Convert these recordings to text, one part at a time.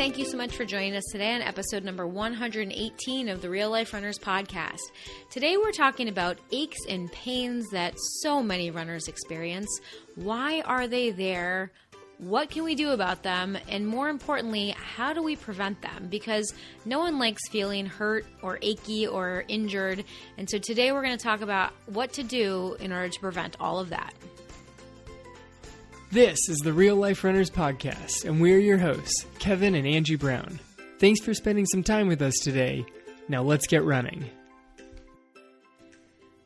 thank you so much for joining us today on episode number 118 of the Real Life Runners podcast. Today we're talking about aches and pains that so many runners experience. Why are they there? What can we do about them? And more importantly, how do we prevent them? Because no one likes feeling hurt or achy or injured. And so today we're going to talk about what to do in order to prevent all of that. This is the Real Life Runners podcast, and we're your hosts, Kevin and Angie Brown. Thanks for spending some time with us today. Now let's get running.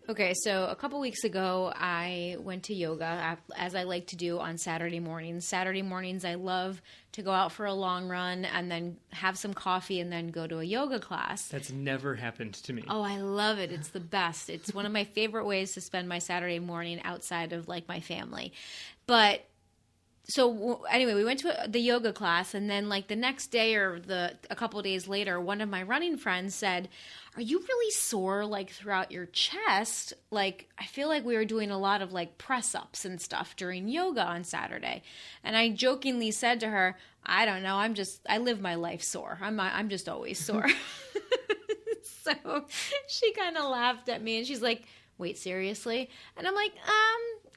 Okay, so a couple weeks ago, I went to yoga, as I like to do on Saturday mornings. Saturday mornings, I love to go out for a long run and then have some coffee and then go to a yoga class. That's never happened to me. Oh, I love it. It's the best. It's one of my favorite ways to spend my Saturday morning outside of like my family. But so anyway, we went to the yoga class, and then like the next day or a couple of days later, one of my running friends said, "Are you really sore like throughout your chest? Like I feel like we were doing a lot of like press ups and stuff during yoga on Saturday." And I jokingly said to her, "I don't know. I live my life sore. I'm just always sore." So she kind of laughed at me and she's like, "Wait, seriously?" And I'm like,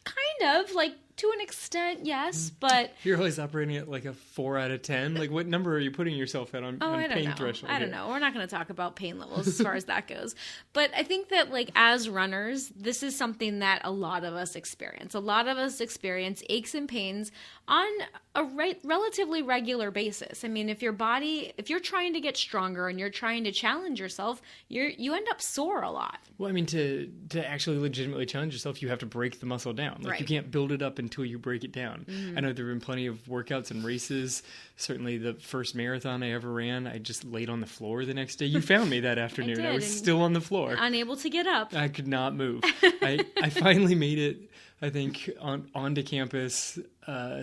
kind of, like, to an extent, yes, but... You're always operating at, like, a 4 out of 10? Like, what number are you putting yourself at on pain threshold? I don't know. We're not going to talk about pain levels as far as that goes. But I think that, like, as runners, this is something that a lot of us experience. A lot of us experience aches and pains on a relatively regular basis. I mean, if you're trying to get stronger and you're trying to challenge yourself, you end up sore a lot. Well, I mean, to actually legitimately challenge yourself, you have to break the muscle down. Like, right. You can't build it up until you break it down. Mm-hmm. I know there have been plenty of workouts and races. Certainly the first marathon I ever ran, I just laid on the floor the next day. You found me that afternoon. I was still on the floor. Unable to get up. I could not move. I finally made it, I think, onto campus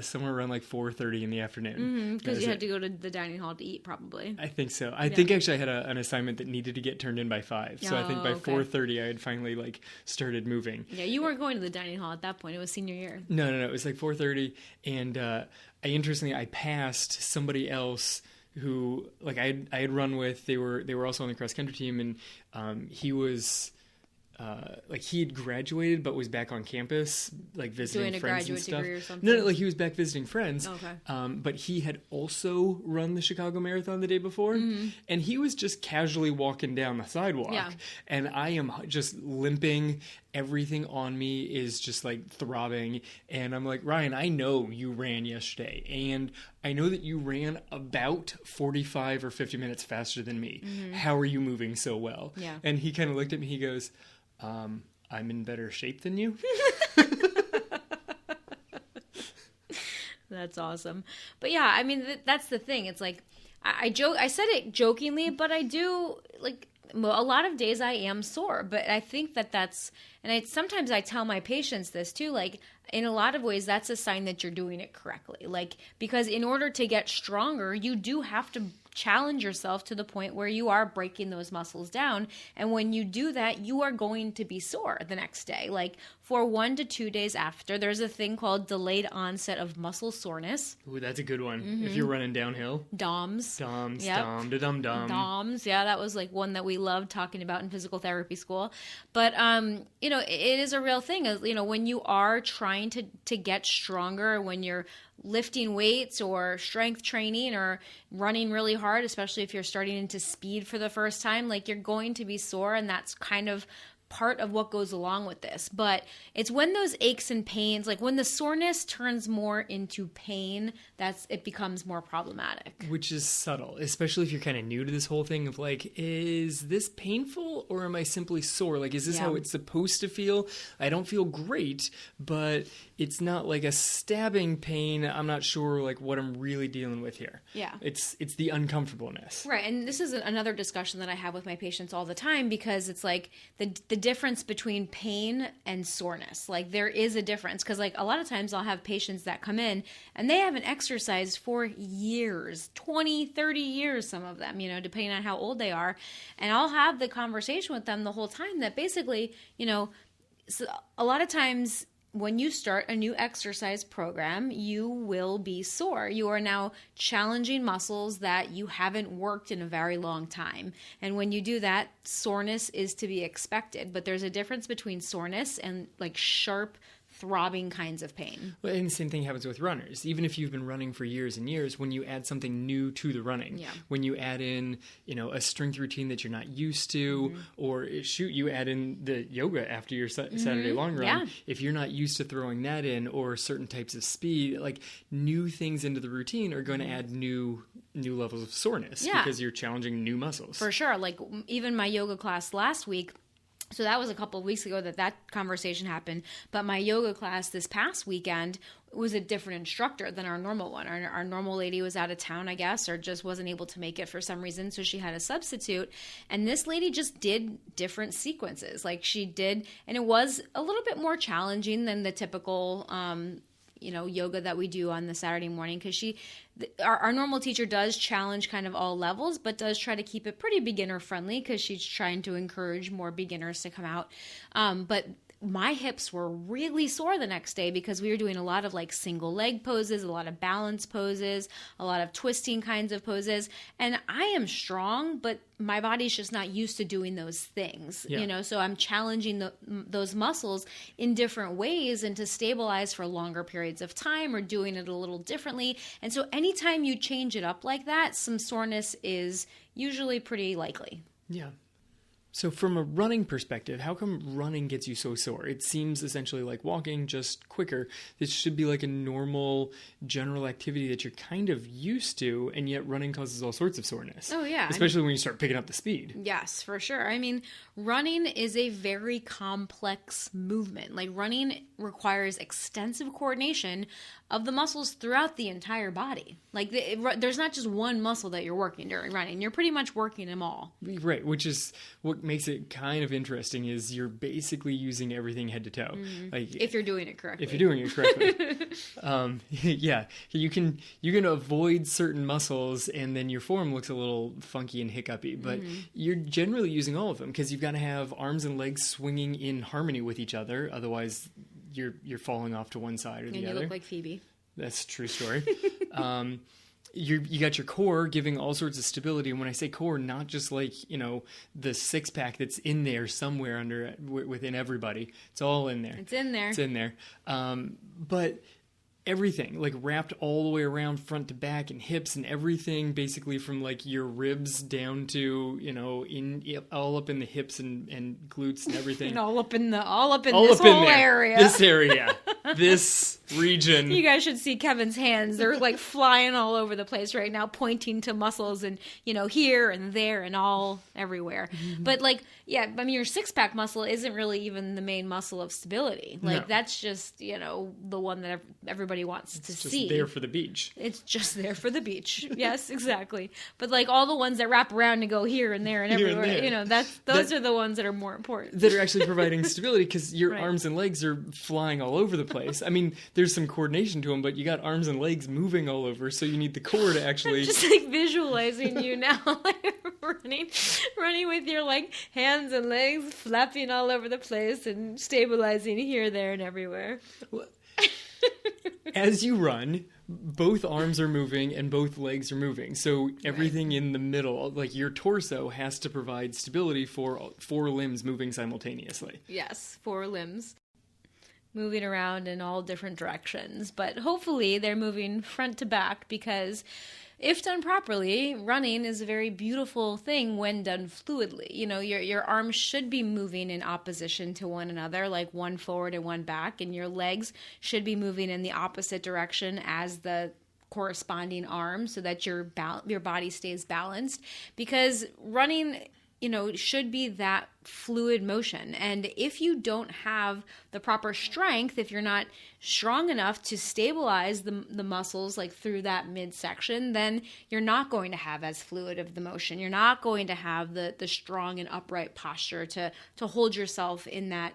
somewhere around like 4:30 in the afternoon. Because you had to go to the dining hall to eat, probably. I think so. I think actually I had an assignment that needed to get turned in by 5. So I think by 4:30 I had finally like started moving. Yeah, you weren't going to the dining hall at that point. It was senior year. No. It was like 4:30, and I passed somebody else who like I had run with. They were also on the cross country team, and he was. Like he had graduated but was back on campus like visiting doing friends a graduate and stuff. degree or something. No, like he was back visiting friends. Okay. But he had also run the Chicago Marathon the day before, and he was just casually walking down the sidewalk. Yeah. And I am just limping. Everything on me is just like throbbing, and I'm like, "Ryan, I know you ran yesterday, and I know that you ran about 45 or 50 minutes faster than me. How are you moving so well?" Yeah. And he kind of looked at me. He goes, "I'm in better shape than you." That's awesome. But yeah, I mean, that's the thing. It's like, I said it jokingly, but I do, like, a lot of days I am sore. But I think sometimes I tell my patients this too, like, in a lot of ways, that's a sign that you're doing it correctly. Like, because in order to get stronger, you do have to challenge yourself to the point where you are breaking those muscles down. And when you do that, you are going to be sore the next day. Like for 1 to 2 days after, there's a thing called delayed onset of muscle soreness. Ooh, that's a good one. If you're running downhill. DOMS. Yep. Dom-da-dum-dum. DOMS. Yeah, that was like one that we loved talking about in physical therapy school. But, it is a real thing. When you are trying to get stronger, when you're lifting weights or strength training or running really hard, especially if you're starting into speed for the first time, like you're going to be sore, and that's kind of part of what goes along with this. But it's when those aches and pains, like when the soreness turns more into pain, it becomes more problematic. Which is subtle, especially if you're kind of new to this whole thing of like, is this painful or am I simply sore? Like, is this how it's supposed to feel? I don't feel great, but it's not like a stabbing pain. I'm not sure like what I'm really dealing with here. Yeah. It's the uncomfortableness. Right. And this is another discussion that I have with my patients all the time, because it's like the difference between pain and soreness. Like there is a difference, because like a lot of times I'll have patients that come in and they haven't exercised for years, 20, 30 years, some of them, depending on how old they are. And I'll have the conversation with them the whole time that basically, so a lot of times when you start a new exercise program, you will be sore. You are now challenging muscles that you haven't worked in a very long time. And when you do that, soreness is to be expected. But there's a difference between soreness and like sharp, throbbing kinds of pain. Well, and the same thing happens with runners. Even if you've been running for years and years, when you add something new to the running, when you add in, a strength routine that you're not used to, or you add in the yoga after your Saturday long run, if you're not used to throwing that in, or certain types of speed, like new things into the routine are going to add new levels of soreness because you're challenging new muscles. For sure. Like even my yoga class last week, so that was a couple of weeks ago that conversation happened. But my yoga class this past weekend was a different instructor than our normal one. Our normal lady was out of town, I guess, or just wasn't able to make it for some reason. So she had a substitute. And this lady just did different sequences. Like she did, and it was a little bit more challenging than the typical yoga that we do on the Saturday morning, because our normal teacher does challenge kind of all levels, but does try to keep it pretty beginner friendly because she's trying to encourage more beginners to come out. But my hips were really sore the next day because we were doing a lot of like single leg poses, a lot of balance poses, a lot of twisting kinds of poses. And I am strong, but my body's just not used to doing those things, so I'm challenging those muscles in different ways and to stabilize for longer periods of time or doing it a little differently. And so anytime you change it up like that, some soreness is usually pretty likely. Yeah. So from a running perspective, how come running gets you so sore? It seems essentially like walking, just quicker. This should be like a normal general activity that you're kind of used to, and yet running causes all sorts of soreness. Oh, yeah. Especially when you start picking up the speed. Yes, for sure. I mean, running is a very complex movement. Like running requires extensive coordination of the muscles throughout the entire body. Like there's not just one muscle that you're working during running. You're pretty much working them all. Right, which is what makes it kind of interesting is you're basically using everything head to toe. Like if you're doing it correctly. If you're doing it correctly. You can avoid certain muscles and then your form looks a little funky and hiccupy, but you're generally using all of them because you've got to have arms and legs swinging in harmony with each other. Otherwise, you're falling off to one side or the other. And you look like Phoebe. That's a true story. You got your core giving all sorts of stability. And when I say core, not just like, the six pack that's in there somewhere within everybody. It's all in there. It's in there. It's in there. But everything, like wrapped all the way around front to back and hips and everything, basically from like your ribs down to, all up in the hips and glutes and everything. And all up in this whole area. This area. This region. You guys should see Kevin's hands. They're like flying all over the place right now, pointing to muscles and, here and there and all everywhere. But your six-pack muscle isn't really even the main muscle of stability. That's just, the one that everybody wants to see. It's just there for the beach. It's just there for the beach. Yes, exactly. But like all the ones that wrap around and go here and there and everywhere, those are the ones that are more important. That are actually providing stability because your arms and legs are flying all over the place. I mean, there's some coordination to them, but you got arms and legs moving all over, so you need the core to actually... I'm just like visualizing you now, like running with your like hands and legs flapping all over the place and stabilizing here, there, and everywhere. Well, as you run, both arms are moving and both legs are moving. So everything in the middle, like your torso, has to provide stability for four limbs moving simultaneously. Yes, four limbs moving around in all different directions. But hopefully they're moving front to back because if done properly, running is a very beautiful thing when done fluidly. Your arms should be moving in opposition to one another, like one forward and one back, and your legs should be moving in the opposite direction as the corresponding arm so that your body stays balanced. Because running, should be that fluid motion. And if you don't have the proper strength, if you're not strong enough to stabilize the muscles like through that midsection, then you're not going to have as fluid of the motion. You're not going to have the strong and upright posture to hold yourself in that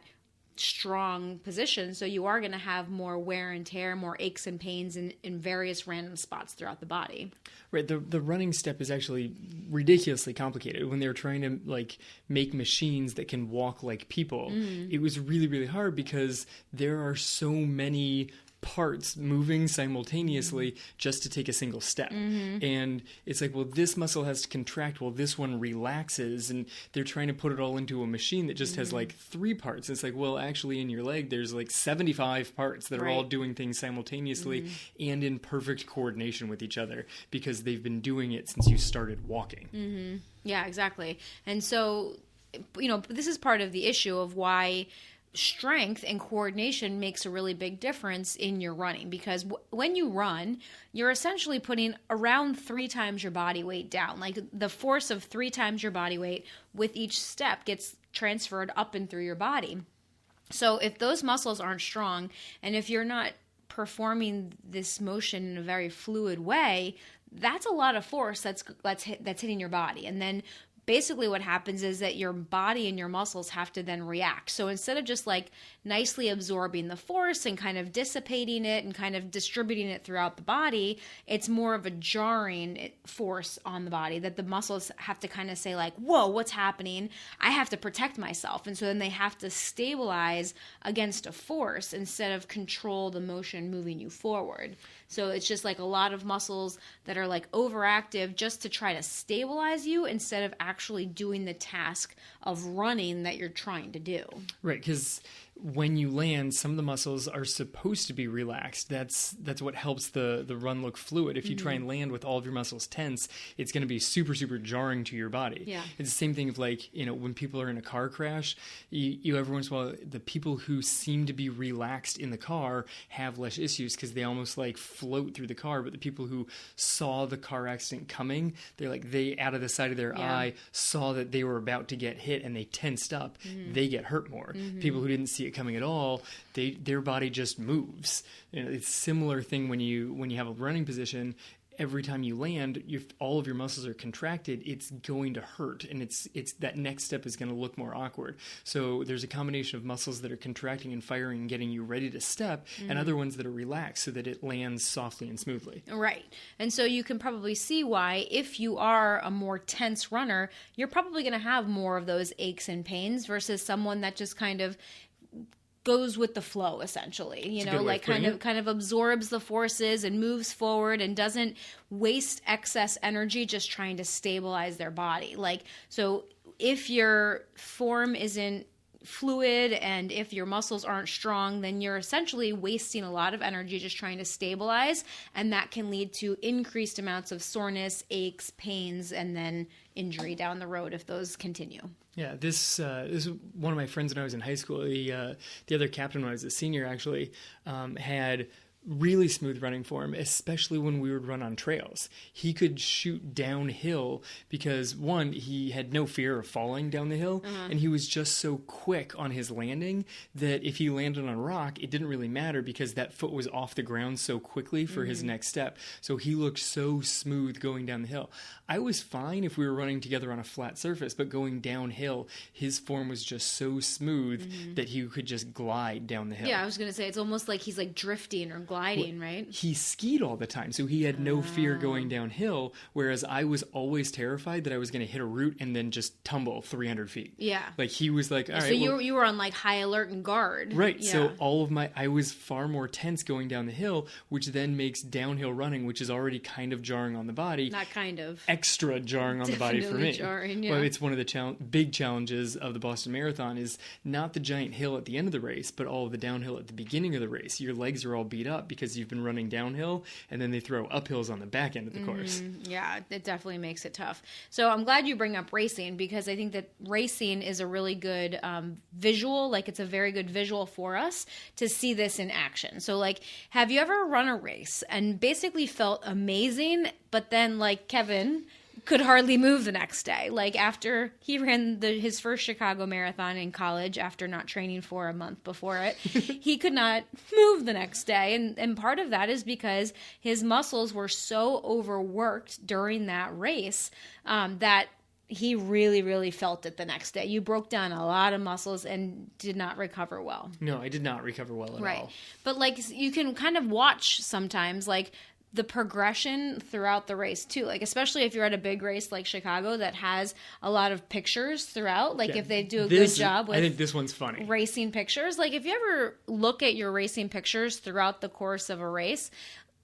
strong position. So you are going to have more wear and tear, more aches and pains in various random spots throughout the body. Right. The running step is actually ridiculously complicated. When they were trying to like make machines that can walk like people, it was really, really hard because there are so many parts moving simultaneously just to take a single step. And it's like, well, this muscle has to contract, well, this one relaxes, and they're trying to put it all into a machine that just has like 3 parts. It's like, well, actually in your leg there's like 75 parts that are all doing things simultaneously and in perfect coordination with each other because they've been doing it since you started walking. Yeah, exactly. And so, this is part of the issue of why strength and coordination makes a really big difference in your running, because when you run, you're essentially putting around 3 times your body weight down. Like the force of 3 times your body weight with each step gets transferred up and through your body. So if those muscles aren't strong, and if you're not performing this motion in a very fluid way, that's a lot of force that's hitting your body. And then basically what happens is that your body and your muscles have to then react. So instead of just like nicely absorbing the force and kind of dissipating it and kind of distributing it throughout the body, it's more of a jarring force on the body that the muscles have to kind of say like, whoa, what's happening? I have to protect myself. And so then they have to stabilize against a force instead of control the motion moving you forward. So it's just like a lot of muscles that are like overactive just to try to stabilize you instead of actually doing the task of running that you're trying to do. Right, because when you land, some of the muscles are supposed to be relaxed. That's what helps the run look fluid. If you try and land with all of your muscles tense, it's going to be super, super jarring to your body. Yeah. It's the same thing of like, when people are in a car crash, you every once in a while, the people who seem to be relaxed in the car have less issues because they almost like float through the car. But the people who saw the car accident coming, they out of the side of their eye saw that they were about to get hit and they tensed up. They get hurt more. People who didn't see it coming at all, their body just moves. It's a similar thing when you have a running position. Every time you land, all of your muscles are contracted. It's going to hurt, and it's that next step is going to look more awkward. So there's a combination of muscles that are contracting and firing and getting you ready to step, and other ones that are relaxed so that it lands softly and smoothly. Right. And so you can probably see why, if you are a more tense runner, you're probably going to have more of those aches and pains versus someone that just kind of goes with the flow, essentially, like kind of absorbs the forces and moves forward and doesn't waste excess energy just trying to stabilize their body. Like, so if your form isn't fluid and if your muscles aren't strong, then you're essentially wasting a lot of energy just trying to stabilize, and that can lead to increased amounts of soreness, aches, pains, and then injury down the road if those continue. Yeah, this is one of my friends when I was in high school. The other captain when I was a senior actually had really smooth running form, especially when we would run on trails. He could shoot downhill because, one, he had no fear of falling down the hill, and he was just so quick on his landing that if he landed on a rock, it didn't really matter because that foot was off the ground so quickly for his next step. So he looked so smooth going down the hill. I was fine if we were running together on a flat surface, but going downhill, his form was just so smooth that he could just glide down the hill. Yeah, I was going to say, it's almost like he's like drifting or gliding, right? He skied all the time, so he had no fear going downhill, whereas I was always terrified that I was going to hit a root and then just tumble 300 feet. Yeah. Like, he was like, all right. So you were on like high alert and guard. Right. Yeah. So I was far more tense going down the hill, which then makes downhill running, which is already kind of jarring on the body. Not kind of. Extra jarring on the body for me. Jarring, yeah. Well, it's one of the big challenges of the Boston Marathon is not the giant hill at the end of the race, but all of the downhill at the beginning of the race. Your legs are all beat up because you've been running downhill, and then they throw uphills on the back end of the course. Yeah, it definitely makes it tough. So I'm glad you bring up racing, because I think that racing is a really good visual, like it's a very good visual for us to see this in action. So like, have you ever run a race and basically felt amazing, but then like Kevin could hardly move the next day? Like, after he ran his first Chicago Marathon in college after not training for a month before it, he could not move the next day. And part of that is because his muscles were so overworked during that race that he really, really felt it the next day. You broke down a lot of muscles and did not recover well. No, I did not recover well at all. But like you can kind of watch sometimes like the progression throughout the race too. Like especially if you're at a big race like Chicago that has a lot of pictures throughout. Like if they do a good job with I think this one's funny. Racing pictures. Like if you ever look at your racing pictures throughout the course of a race,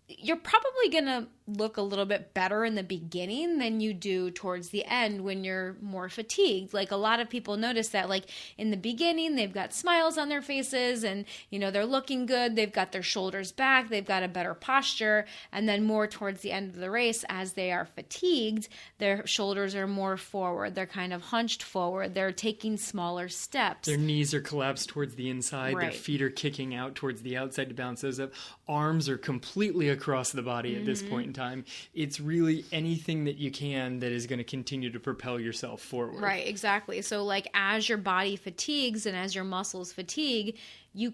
you're probably going to look a little bit better in the beginning than you do towards the end when you're more fatigued. Like a lot of people notice that like in the beginning, they've got smiles on their faces and, you know, they're looking good. They've got their shoulders back. They've got a better posture. And then more towards the end of the race, as they are fatigued, their shoulders are more forward. They're kind of hunched forward. They're taking smaller steps. Their knees are collapsed towards the inside. Right. Their feet are kicking out towards the outside to balance those up. Arms are completely across the body at this point in time. It's really anything that you can that is going to continue to propel yourself forward. Right, exactly. So like as your body fatigues and as your muscles fatigue, you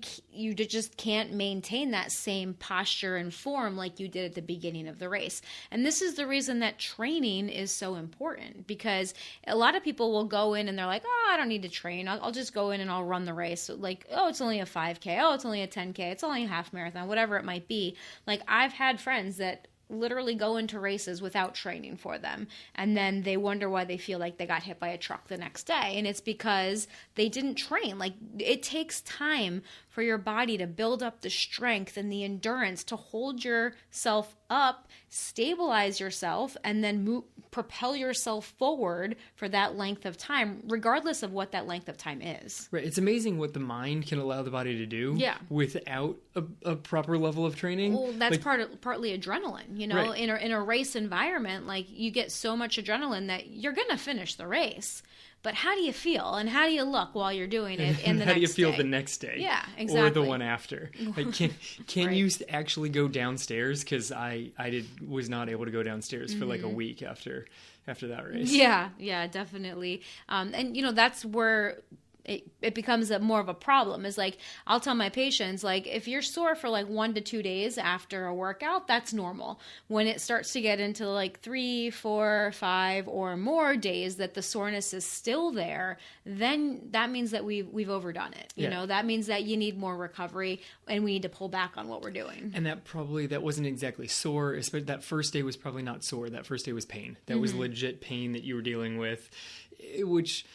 just can't maintain that same posture and form like you did at the beginning of the race. And this is the reason that training is so important, because a lot of people will go in and they're like, oh, I don't need to train. I'll just go in and I'll run the race. So like, oh, it's only a 5K. Oh, it's only a 10K. It's only a half marathon, whatever it might be. Like I've had friends that literally go into races without training for them, and then they wonder why they feel like they got hit by a truck the next day, and it's because they didn't train. Like it takes time for your body to build up the strength and the endurance to hold yourself up, stabilize yourself, and then propel yourself forward for that length of time, regardless of what that length of time is. Right. It's amazing what the mind can allow the body to do without a proper level of training. Well, that's partly adrenaline, you know, Right. in a race environment, like you get so much adrenaline that you're going to finish the race. But how do you feel and how do you look while you're doing it in the next day? How do you feel the next day? Yeah, exactly. Or the one after? Like, can Right. you actually go downstairs? Because I was not able to go downstairs for like a week after that race. Yeah, definitely. And you know, that's where it becomes more of a problem. Is like, I'll tell my patients, like, if you're sore for like 1 to 2 days after a workout, that's normal. When it starts to get into like 3, 4, 5 or more days that the soreness is still there, then that means that we've overdone it. You know, that means that you need more recovery and we need to pull back on what we're doing. And that wasn't exactly sore. Especially that first day was probably not sore. That first day was pain. That was legit pain that you were dealing with, which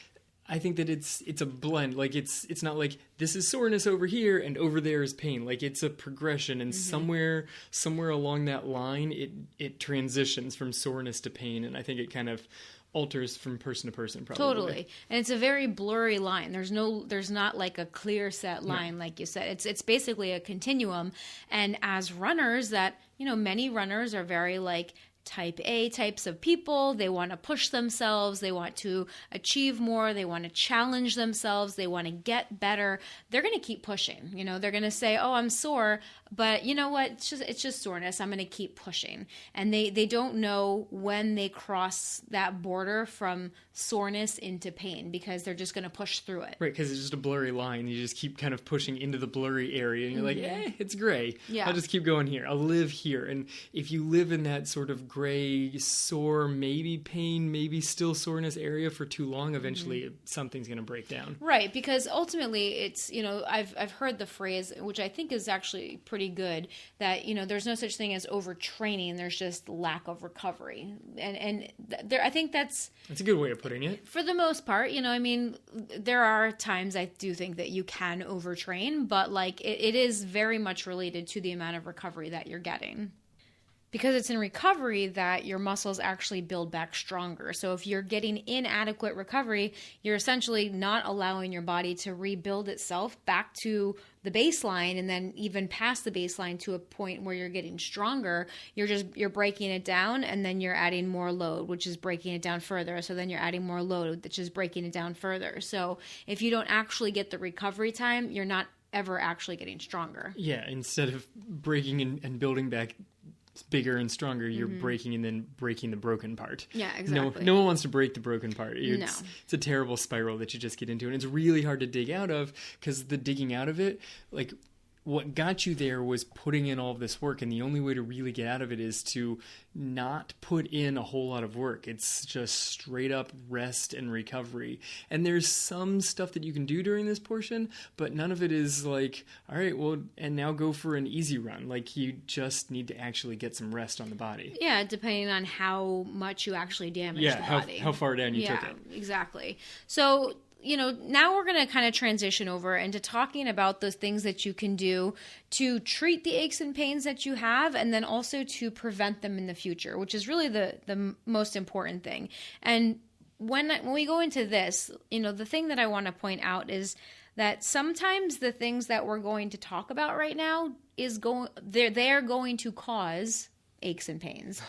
I think that it's a blend. Like it's not like this is soreness over here and over there is pain. Like it's a progression, and somewhere along that line it transitions from soreness to pain, and I think it kind of alters from person to person probably. Totally. And it's a very blurry line. There's not like a clear set line like you said. It's basically a continuum, and as runners that, you know, many runners are very like type A types of people. They want to push themselves. They want to achieve more. They want to challenge themselves. They want to get better. They're going to keep pushing. You know, they're going to say, oh, I'm sore, but you know what? It's just soreness. I'm going to keep pushing. And they don't know when they cross that border from soreness into pain, because they're just going to push through it. Right, because it's just a blurry line. You just keep kind of pushing into the blurry area, and you're like, it's gray. Yeah. I'll just keep going here. I'll live here. And if you live in that sort of gray, sore, maybe pain, maybe still soreness area for too long, eventually something's going to break down. Right, because ultimately it's, you know, I've heard the phrase, which I think is actually pretty good, that, you know, there's no such thing as overtraining. There's just lack of recovery. And there, I think that's a good way of putting it. For the most part, you know, I mean, there are times I do think that you can overtrain, but like it is very much related to the amount of recovery that you're getting. Because it's in recovery that your muscles actually build back stronger. So if you're getting inadequate recovery, you're essentially not allowing your body to rebuild itself back to the baseline, and then even past the baseline to a point where you're getting stronger. You're breaking it down, and then you're adding more load, which is breaking it down further. So then you're adding more load, which is breaking it down further. So if you don't actually get the recovery time, you're not ever actually getting stronger. Yeah, instead of breaking and building back bigger and stronger, you're breaking and then breaking the broken part. Yeah, exactly. No one wants to break the broken part. It's a terrible spiral that you just get into, and it's really hard to dig out of, because the digging out of it, like what got you there was putting in all of this work, and the only way to really get out of it is to not put in a whole lot of work. It's just straight up rest and recovery. And there's some stuff that you can do during this portion, but none of it is like, all right, well, and now go for an easy run. Like, you just need to actually get some rest on the body. Yeah, depending on how much you actually damage the body. How far down you took it. Yeah, exactly. So, now we're going to kind of transition over into talking about those things that you can do to treat the aches and pains that you have, and then also to prevent them in the future, which is really the most important thing. And when we go into this, the thing that I want to point out is that sometimes the things that we're going to talk about right now they're going to cause aches and pains.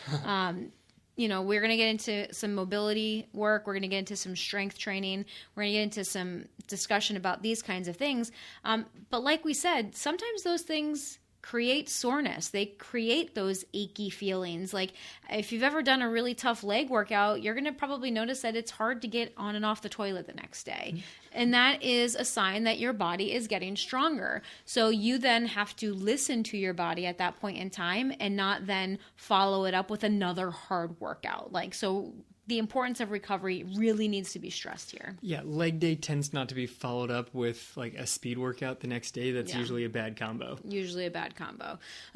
We're going to get into some mobility work. We're going to get into some strength training. We're going to get into some discussion about these kinds of things. But like we said, sometimes those things create soreness. They create those achy feelings. Like, if you've ever done a really tough leg workout, you're going to probably notice that it's hard to get on and off the toilet the next day. Mm-hmm. And that is a sign that your body is getting stronger. So you then have to listen to your body at that point in time and not then follow it up with another hard workout. So the importance of recovery really needs to be stressed here. Yeah, leg day tends not to be followed up with like a speed workout the next day. That's usually a bad combo.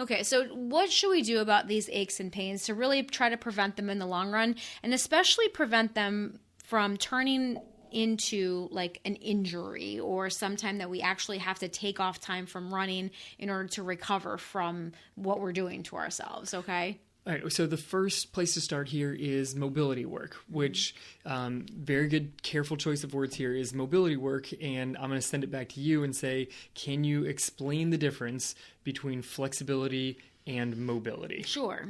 Okay, so what should we do about these aches and pains to really try to prevent them in the long run, and especially prevent them from turning into like an injury or sometime that we actually have to take off time from running in order to recover from what we're doing to ourselves, okay? All right, so the first place to start here is mobility work, which very good, careful choice of words here is mobility work, and I'm going to send it back to you and say, can you explain the difference between flexibility and mobility? Sure.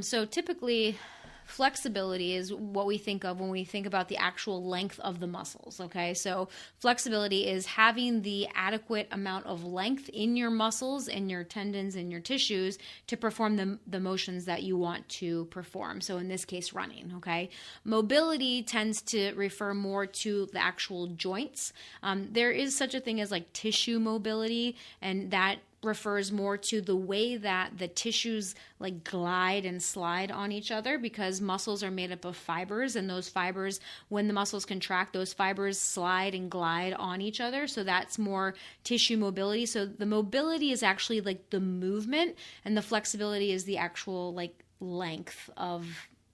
So typically, flexibility is what we think of when we think about the actual length of the muscles, okay? So flexibility is having the adequate amount of length in your muscles and your tendons and your tissues to perform the motions that you want to perform. So in this case, running, okay? Mobility tends to refer more to the actual joints. There is such a thing as like tissue mobility, and that refers more to the way that the tissues like glide and slide on each other, because muscles are made up of fibers, and those fibers, when the muscles contract, those fibers slide and glide on each other. So that's more tissue mobility. So the mobility is actually like the movement, and the flexibility is the actual like length of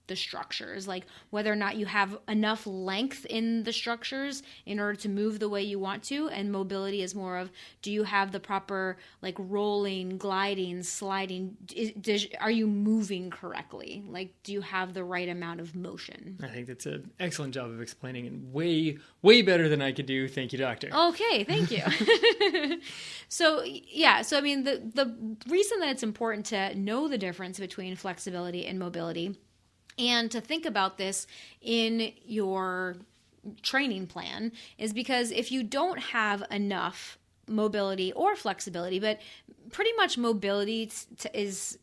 the structures, like whether or not you have enough length in the structures in order to move the way you want to. And mobility is more of, do you have the proper like rolling, gliding, sliding? Are you moving correctly? Like, do you have the right amount of motion? I think that's an excellent job of explaining, and way better than I could do. Thank you, doctor. Okay, thank you. So I mean, the reason that it's important to know the difference between flexibility and mobility, and to think about this in your training plan, is because if you don't have enough mobility or flexibility, but pretty much mobility is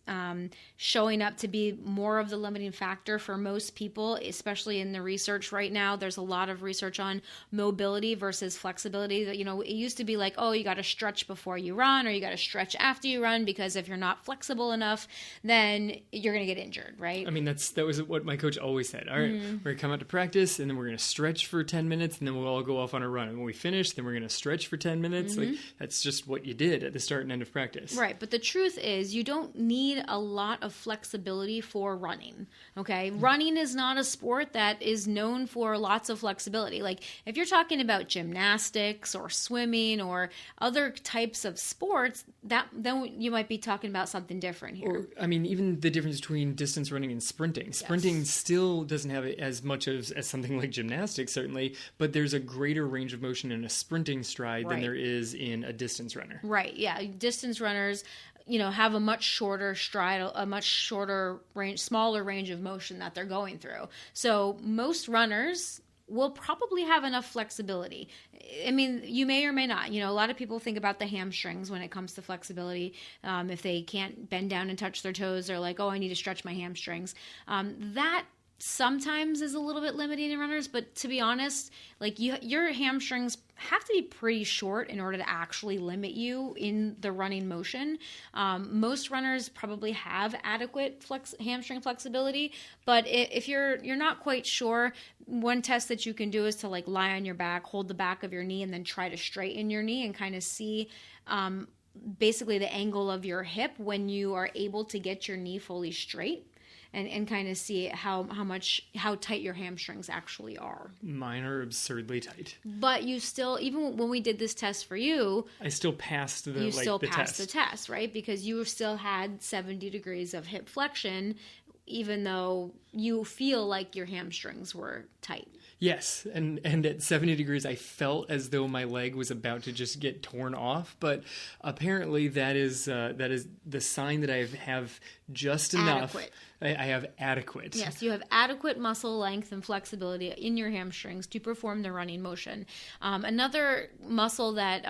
showing up to be more of the limiting factor for most people, especially in the research right now. There's a lot of research on mobility versus flexibility. That, it used to be like, oh, you got to stretch before you run, or you got to stretch after you run, because if you're not flexible enough, then you're going to get injured, right? I mean, that was what my coach always said. All right, we're going to come out to practice, and then we're going to stretch for 10 minutes, and then we'll all go off on a run. And when we finish, then we're going to stretch for 10 minutes. Like, that's just what you did at the start and end of practice. Right, but the truth is you don't need a lot of flexibility for running, okay? Running is not a sport that is known for lots of flexibility. Like, if you're talking about gymnastics or swimming or other types of sports, then you might be talking about something different here. Or, I mean, even the difference between distance running and sprinting. Sprinting still doesn't have as much as something like gymnastics, certainly, but there's a greater range of motion in a sprinting stride than there is in a distance runner. Right, yeah. Distance runners, have a much shorter stride, a much shorter range, smaller range of motion that they're going through. So most runners will probably have enough flexibility. I mean, you may or may not. A lot of people think about the hamstrings when it comes to flexibility. If they can't bend down and touch their toes, they're like, oh, I need to stretch my hamstrings. That sometimes is a little bit limiting in runners, but to be honest, like your hamstrings have to be pretty short in order to actually limit you in the running motion. Most runners probably have adequate hamstring flexibility, but if you're not quite sure, one test that you can do is to like lie on your back, hold the back of your knee, and then try to straighten your knee and kind of see basically the angle of your hip when you are able to get your knee fully straight. And kind of see how tight your hamstrings actually are. Mine are absurdly tight. But you still, even when we did this test for you, I still passed the the test, right? Because you still had 70 degrees of hip flexion, even though you feel like your hamstrings were tight. Yes, and at 70 degrees, I felt as though my leg was about to just get torn off. But apparently, that is the sign that I have just enough. Adequate. I have adequate. Yes, you have adequate muscle length and flexibility in your hamstrings to perform the running motion. Another muscle that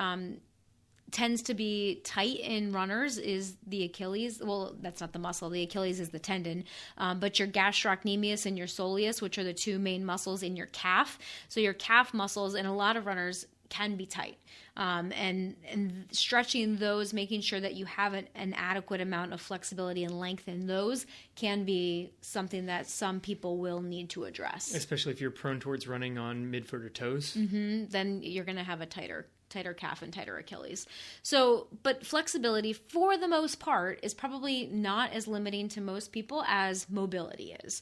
tends to be tight in runners is the Achilles. Well, that's not the muscle. The Achilles is the tendon. But your gastrocnemius and your soleus, which are the two main muscles in your calf. So your calf muscles in a lot of runners can be tight. And stretching those, making sure that you have an adequate amount of flexibility and length in those can be something that some people will need to address. Especially if you're prone towards running on midfoot or toes. Mm-hmm. Then you're going to have a tighter calf and tighter Achilles. So, but flexibility for the most part is probably not as limiting to most people as mobility is.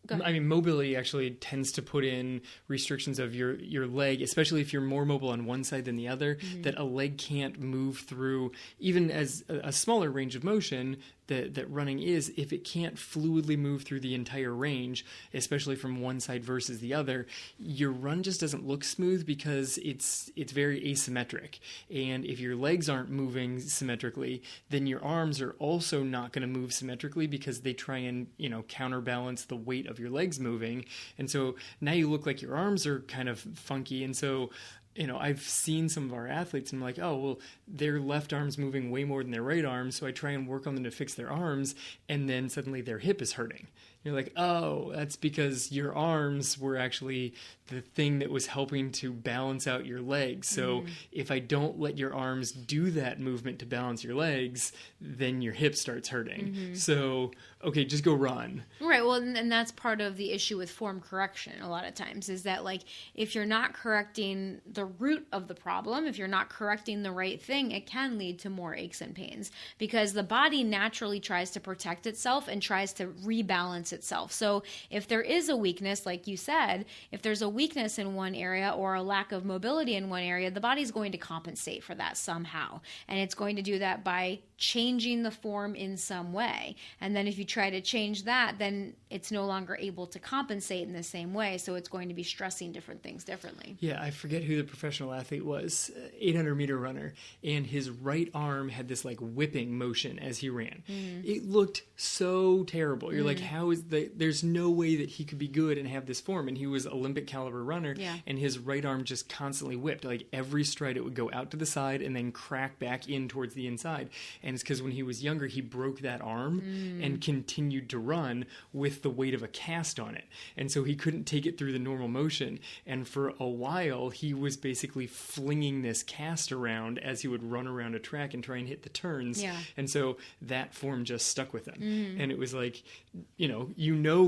I mean, mobility actually tends to put in restrictions of your leg, especially if you're more mobile on one side than the other, that a leg can't move through, even as a smaller range of motion that running is, if it can't fluidly move through the entire range, especially from one side versus the other, your run just doesn't look smooth because it's very asymmetric. And if your legs aren't moving symmetrically, then your arms are also not going to move symmetrically because they try and, counterbalance the weight of your legs moving. And so now you look like your arms are kind of funky. And so I've seen some of our athletes and I'm like, oh, well, their left arm's moving way more than their right arm. So I try and work on them to fix their arms. And then suddenly their hip is hurting. You're like, oh, that's because your arms were actually the thing that was helping to balance out your legs. So if I don't let your arms do that movement to balance your legs, then your hip starts hurting. So, okay, just go run. Right. Well, and that's part of the issue with form correction a lot of times is that, like, if you're not correcting the root of the problem, if you're not correcting the right thing, it can lead to more aches and pains because the body naturally tries to protect itself and tries to rebalance itself. So if there is a weakness, like you said, if there's a weakness in one area or a lack of mobility in one area, the body's going to compensate for that somehow. And it's going to do that by changing the form in some way. And then if you try to change that, then it's no longer able to compensate in the same way. So it's going to be stressing different things differently. Yeah, I forget who the professional athlete was, 800-meter runner, and his right arm had this like whipping motion as he ran. It looked so terrible. You're like, how is there's no way that he could be good and have this form. And he was Olympic caliber runner, and his right arm just constantly whipped. Like every stride it would go out to the side and then crack back in towards the inside. And it's because when he was younger, he broke that arm and continued to run with the weight of a cast on it. And so he couldn't take it through the normal motion. And for a while, he was basically flinging this cast around as he would run around a track and try and hit the turns. Yeah. And so that form just stuck with him. And it was like,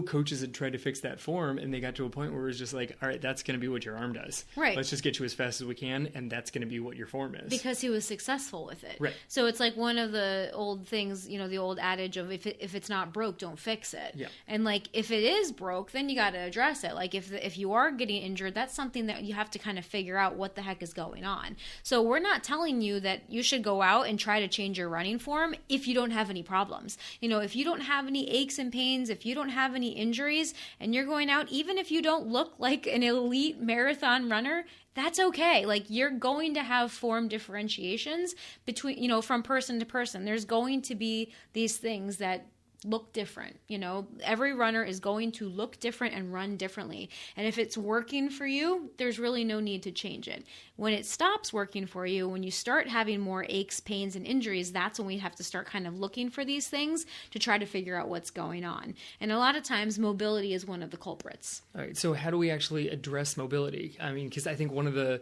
coaches had tried to fix that form and they got to a point where it was just like, all right, that's going to be what your arm does. Right. Let's just get you as fast as we can. And that's going to be what your form is. Because he was successful with it. Right. So it's like one of the old things, the old adage of if it's not broke, don't fix it. Yeah. And like, if it is broke, then you got to address it. Like if you are getting injured, that's something that you have to kind of figure out what the heck is going on. So we're not telling you that you should go out and try to change your running form if you don't have any problems. If you don't have any aches and pains, if you don't have any injuries and you're going out, even if you don't look like an elite marathon runner, that's okay. Like you're going to have form differentiations between, from person to person. There's going to be these things that look different. Every runner is going to look different and run differently. And if it's working for you, there's really no need to change it. When it stops working for you, when you start having more aches, pains, and injuries, that's when we have to start kind of looking for these things to try to figure out what's going on. And a lot of times mobility is one of the culprits. All right. So how do we actually address mobility? I mean, because I think one of the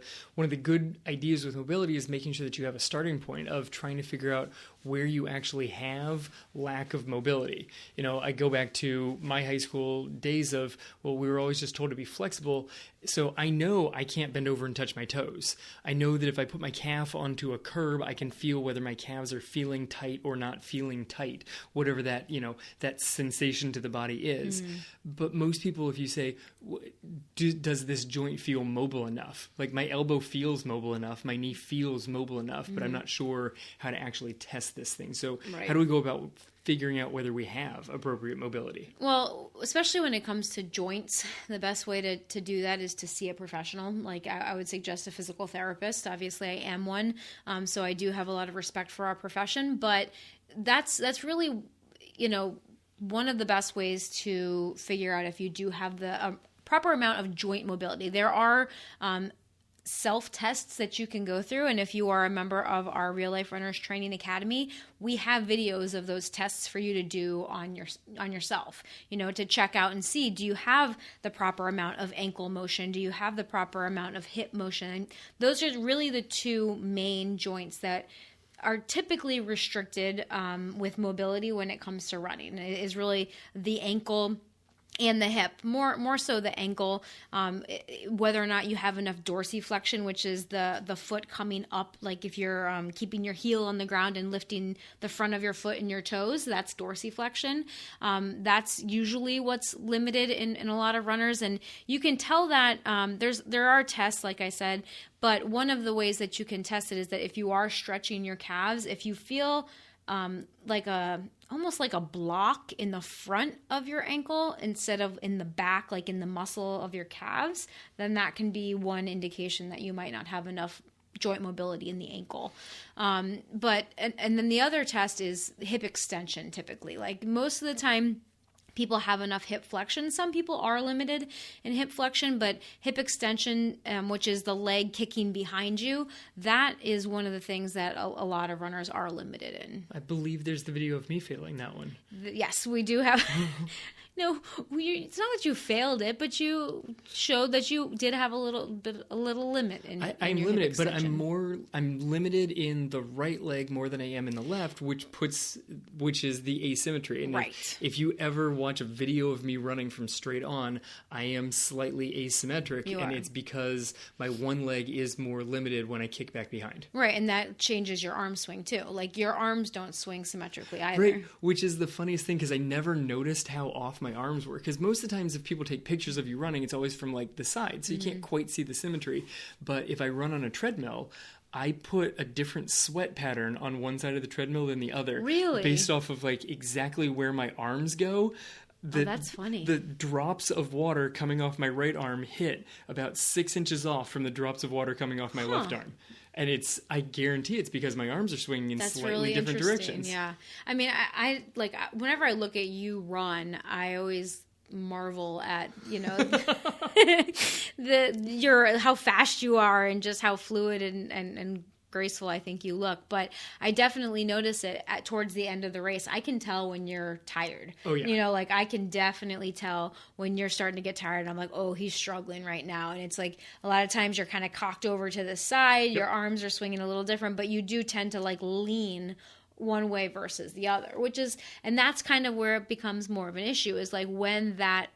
good ideas with mobility is making sure that you have a starting point of trying to figure out where you actually have lack of mobility. I go back to my high school days of, well, we were always just told to be flexible. So I know I can't bend over and touch my toes. I know that if I put my calf onto a curb, I can feel whether my calves are feeling tight or not feeling tight, whatever that, that sensation to the body is. But most people, if you say, does this joint feel mobile enough? Like my elbow feels mobile enough, my knee feels mobile enough, but I'm not sure how to actually test this thing. So how do we go about figuring out whether we have appropriate mobility? Well, especially when it comes to joints, the best way to do that is to see a professional. Like I would suggest a physical therapist. Obviously, I am one, so I do have a lot of respect for our profession. But that's really, one of the best ways to figure out if you do have the proper amount of joint mobility. There are self-tests that you can go through, and if you are a member of our Real Life Runners Training Academy, we have videos of those tests for you to do on yourself, to check out and see, do you have the proper amount of ankle motion? Do you have the proper amount of hip motion? And those are really the two main joints that are typically restricted with mobility when it comes to running. It is really the ankle and the hip, more so the ankle, whether or not you have enough dorsiflexion, which is the foot coming up, like if you're keeping your heel on the ground and lifting the front of your foot and your toes, that's dorsiflexion. That's usually what's limited in a lot of runners, and you can tell that there are tests, like I said, but one of the ways that you can test it is that if you are stretching your calves, if you feel almost like a block in the front of your ankle instead of in the back, like in the muscle of your calves, then that can be one indication that you might not have enough joint mobility in the ankle. But then the other test is hip extension typically. Like most of the time, people have enough hip flexion. Some people are limited in hip flexion, but hip extension, which is the leg kicking behind you, that is one of the things that a lot of runners are limited in. I believe there's the video of me failing that one. Yes, we do have. No, it's not that you failed it, but you showed that you did have a little limit in I'm your limited, hip but extension. I'm limited in the right leg more than I am in the left, which is the asymmetry. And right. If you ever watch a video of me running from straight on, I am slightly asymmetric, and it's because my one leg is more limited when I kick back behind. Right, and that changes your arm swing too. Like your arms don't swing symmetrically either. Right, which is the funniest thing because I never noticed how off my arms were. Because most of the times if people take pictures of you running, it's always from like the side, so you can't quite see the symmetry. But if I run on a treadmill, I put a different sweat pattern on one side of the treadmill than the other. Really? Based off of like exactly where my arms go. That's funny. The drops of water coming off my right arm hit about 6 inches off from the drops of water coming off my left arm. And I guarantee it's because my arms are swinging in slightly really different directions. Yeah. I mean, I like, whenever I look at you run, I always marvel at, how fast you are and just how fluid and graceful I think you look. But I definitely notice it towards the end of the race. I can tell when you're tired. Oh, yeah. I can definitely tell when you're starting to get tired. I'm like, oh, he's struggling right now. And it's like a lot of times you're kind of cocked over to the side. Yep. Your arms are swinging a little different, but you do tend to like lean one way versus the other, and that's kind of where it becomes more of an issue, is like when that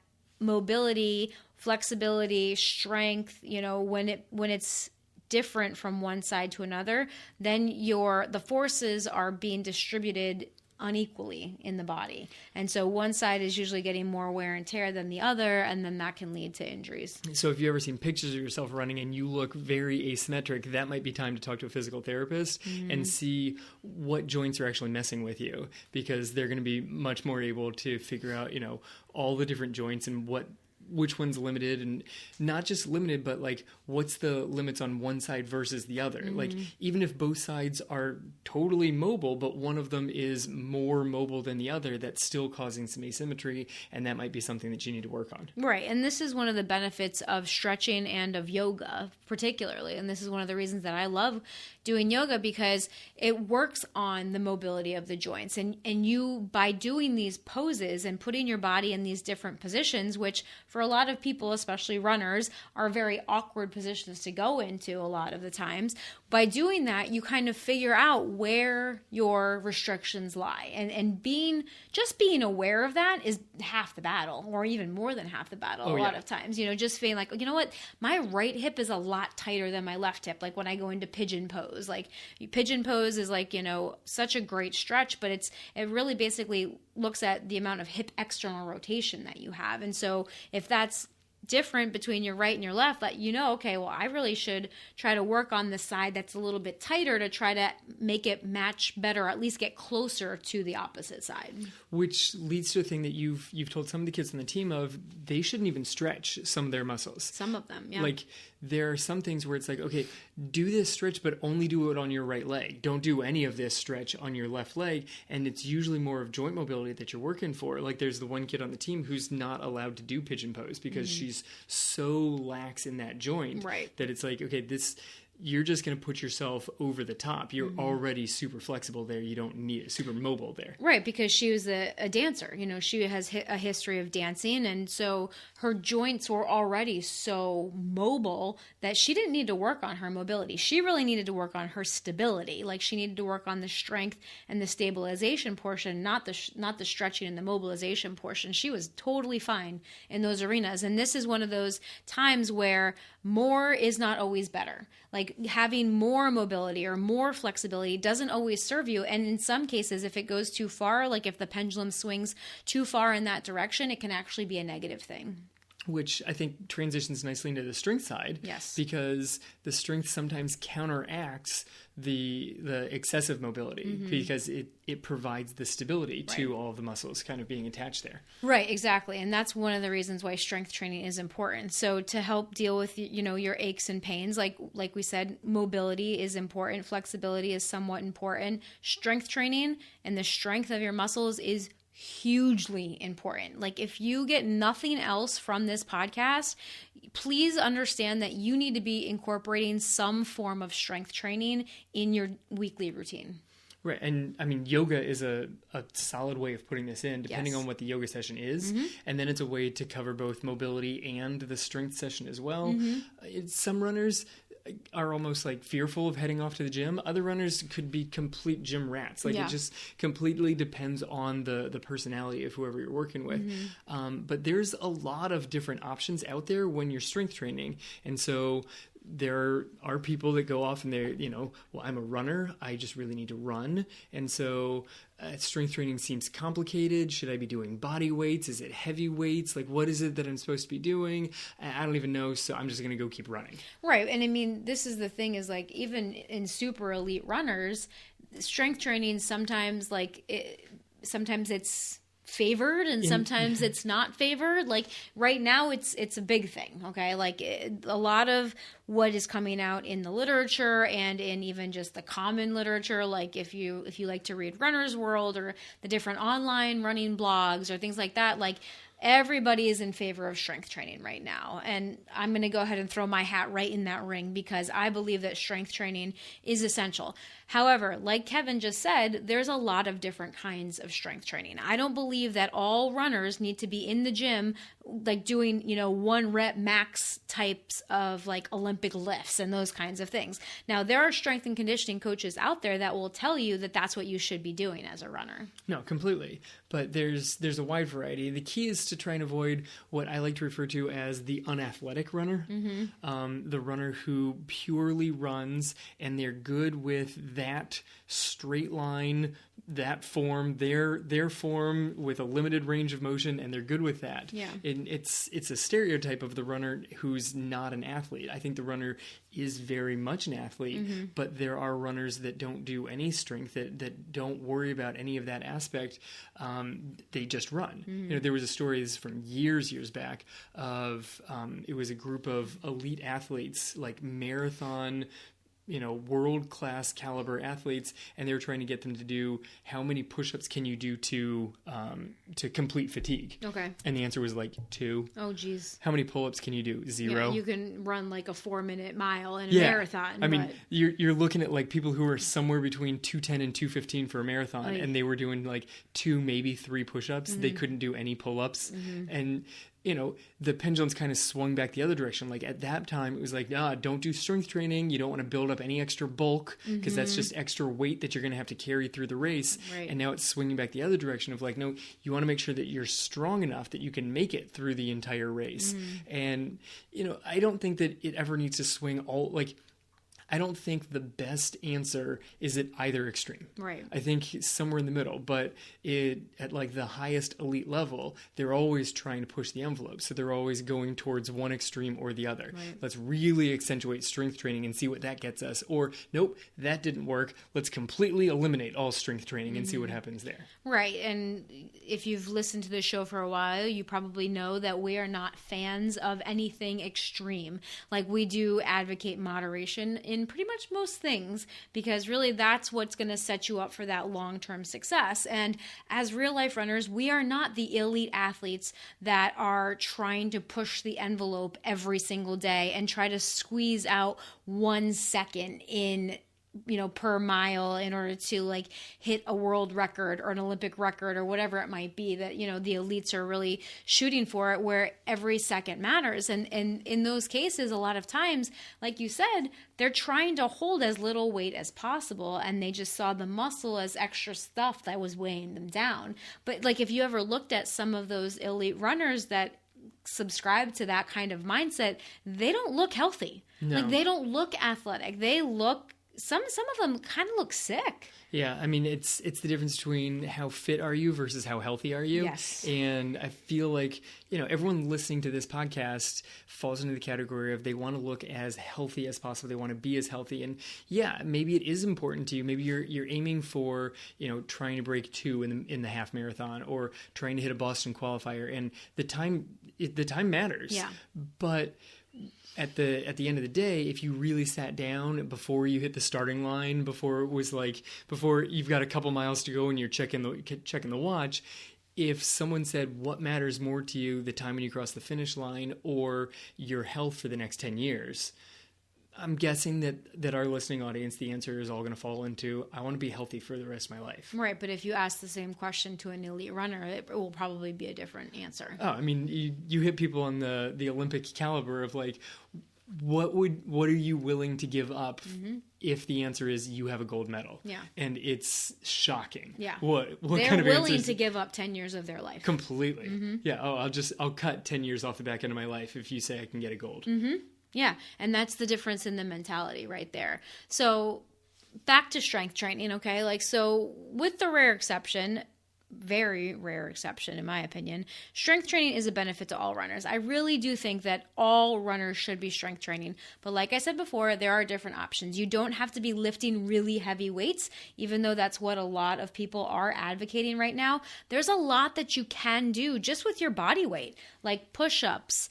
mobility, flexibility, strength, when it's different from one side to another, then the forces are being distributed unequally in the body. And so one side is usually getting more wear and tear than the other, and then that can lead to injuries. So if you've ever seen pictures of yourself running and you look very asymmetric, that might be time to talk to a physical therapist and see what joints are actually messing with you, because they're going to be much more able to figure out, all the different joints and what which one's limited, and not just limited, but like what's the limits on one side versus the other. Like even if both sides are totally mobile, but one of them is more mobile than the other, that's still causing some asymmetry, and that might be something that you need to work on. Right. And this is one of the benefits of stretching and of yoga particularly. And this is one of the reasons that I love doing yoga, because it works on the mobility of the joints. And you, by doing these poses and putting your body in these different positions, which for a lot of people, especially runners, are very awkward positions to go into a lot of the times, by doing that, you kind of figure out where your restrictions lie. And being aware of that is half the battle, or even more than half the battle lot of times. You know, just feeling like, you know what, my right hip is a lot tighter than my left hip. Like when I go into pigeon pose, like pigeon pose is like, you know, such a great stretch, but it really basically looks at the amount of hip external rotation that you have. And so if that's different between your right and your left, that you know, okay, well, I really should try to work on the side that's a little bit tighter to try to make it match better, or at least get closer to the opposite side. Which leads to a thing that you've told some of the kids on the team of, they shouldn't even stretch some of their muscles. Some of them, yeah. Like there are some things where it's like, okay, do this stretch, but only do it on your right leg. Don't do any of this stretch on your left leg. And it's usually more of joint mobility that you're working for. Like there's the one kid on the team who's not allowed to do pigeon pose because she's so lax in that joint that it's like, okay, you're just going to put yourself over the top. You're already super flexible there. You don't need it. Super mobile there. Right, because she was a dancer. You know, she has a history of dancing, and so her joints were already so mobile that she didn't need to work on her mobility. She really needed to work on her stability. Like she needed to work on the strength and the stabilization portion, not the stretching and the mobilization portion. She was totally fine in those arenas. And this is one of those times where more is not always better. Like having more mobility or more flexibility doesn't always serve you. And in some cases, if it goes too far, like if the pendulum swings too far in that direction, it can actually be a negative thing. Which I think transitions nicely into the strength side. Yes. Because the strength sometimes counteracts the excessive mobility because it provides the stability to all of the muscles kind of being attached there. Right, exactly. And that's one of the reasons why strength training is important. So to help deal with, you know, your aches and pains, like we said, mobility is important. Flexibility is somewhat important. Strength training and the strength of your muscles is hugely important. Like if you get nothing else from this podcast, please understand that you need to be incorporating some form of strength training in your weekly routine. Right. And I mean, yoga is a solid way of putting this in, depending on what the yoga session is. And then it's a way to cover both mobility and the strength session as well. Some runners are almost like fearful of heading off to the gym. Other runners could be complete gym rats. Like it just completely depends on the personality of whoever you're working with. But there's a lot of different options out there when you're strength training. And so there are people that go off and they're, you know, well, I'm a runner. I just really need to run. And so strength training seems complicated. Should I be doing body weights? Is it heavy weights? Like, what is it that I'm supposed to be doing? I don't even know. So I'm just going to go keep running. Right. And I mean, this is the thing is like, even in super elite runners, strength training sometimes sometimes it's favored and sometimes it's not favored. Like right now it's a big thing. Okay. Like a lot of what is coming out in the literature and in even just the common literature, like if you like to read Runner's World or the different online running blogs or things like that, like everybody is in favor of strength training right now. And I'm going to go ahead and throw my hat right in that ring because I believe that strength training is essential. However, like Kevin just said, there's a lot of different kinds of strength training. I don't believe that all runners need to be in the gym like doing, you know, 1 rep max types of like Olympic lifts and those kinds of things. Now, there are strength and conditioning coaches out there that will tell you that that's what you should be doing as a runner. No, completely. But there's a wide variety. The key is to try and avoid what I like to refer to as the unathletic runner, the runner who purely runs and they're good with that straight line, that form, their form with a limited range of motion, and they're good with that. Yeah. And it's a stereotype of the runner who's not an athlete. I think the runner is very much an athlete, but there are runners that don't do any strength, that don't worry about any of that aspect. They just run. You know, there was a story, this is from years back, of it was a group of elite athletes, like marathon, you know, world-class caliber athletes, and they were trying to get them to do how many push-ups can you do to complete fatigue. Okay. And the answer was like 2. Oh, geez. How many pull-ups can you do? 0. Yeah, you can run like a 4-minute mile in a marathon. I mean, you're looking at like people who are somewhere between 210 and 215 for a marathon, and they were doing like 2, maybe 3 push-ups. They couldn't do any pull-ups. And you know, the pendulum's kind of swung back the other direction. Like at that time, it was like, don't do strength training. You don't want to build up any extra bulk because that's just extra weight that you're going to have to carry through the race. Right. And now it's swinging back the other direction of like, no, you want to make sure that you're strong enough that you can make it through the entire race. And, you know, I don't think that it ever needs to swing all, like, I don't think the best answer is at either extreme. Right. I think somewhere in the middle, but at like the highest elite level, they're always trying to push the envelope. So they're always going towards one extreme or the other. Right. Let's really accentuate strength training and see what that gets us. Or nope, that didn't work. Let's completely eliminate all strength training and see what happens there. Right. And if you've listened to the show for a while, you probably know that we are not fans of anything extreme. Like, we do advocate moderation in pretty much most things, because really that's what's going to set you up for that long-term success. And as real life runners, we are not the elite athletes that are trying to push the envelope every single day and try to squeeze out 1 second in, you know, per mile in order to like hit a world record or an Olympic record or whatever it might be that, you know, the elites are really shooting for, it, where every second matters. And in those cases, a lot of times, like you said, they're trying to hold as little weight as possible, and they just saw the muscle as extra stuff that was weighing them down. But like, if you ever looked at some of those elite runners that subscribe to that kind of mindset, they don't look healthy. No. Like, they don't look athletic. They look, some of them kind of look sick. Yeah, I mean, it's the difference between how fit are you versus how healthy are you. Yes. And I feel like, you know, everyone listening to this podcast falls into the category of they want to look as healthy as possible. They want to be as healthy. And yeah, maybe it is important to you. Maybe you're aiming for, you know, trying to break 2 in the half marathon, or trying to hit a Boston qualifier. And the time matters. Yeah. But at the end of the day, if you really sat down before you hit the starting line, before you've got a couple miles to go and you're checking the watch, if someone said, what matters more to you, the time when you cross the finish line or your health for the next 10 years, I'm guessing that our listening audience, the answer is all going to fall into, I want to be healthy for the rest of my life. Right, but if you ask the same question to an elite runner, it will probably be a different answer. Oh, I mean, you hit people on the Olympic caliber of like, what are you willing to give up if the answer is you have a gold medal? Yeah. And it's shocking. Yeah. What They're kind of willing answers? to give up 10 years of their life. Completely. Yeah. Oh, I'll cut 10 years off the back end of my life if you say I can get a gold. Yeah, and that's the difference in the mentality right there. So back to strength training, okay? Like, so with the rare exception, very rare exception in my opinion, strength training is a benefit to all runners. I really do think that all runners should be strength training. But like I said before, there are different options. You don't have to be lifting really heavy weights, even though that's what a lot of people are advocating right now. There's a lot that you can do just with your body weight, like push-ups,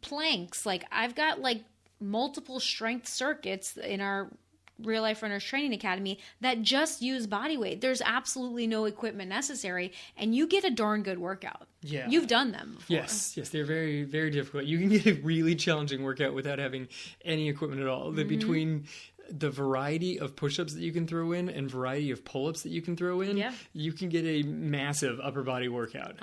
planks. Like, I've got like multiple strength circuits in our Real Life Runners Training Academy that just use body weight. There's absolutely no equipment necessary, and you get a darn good workout. Yeah. You've done them before. Yes, they're very, very difficult. You can get a really challenging workout without having any equipment at all. Between the variety of push-ups that you can throw in and variety of pull-ups that you can throw in, you can get a massive upper body workout.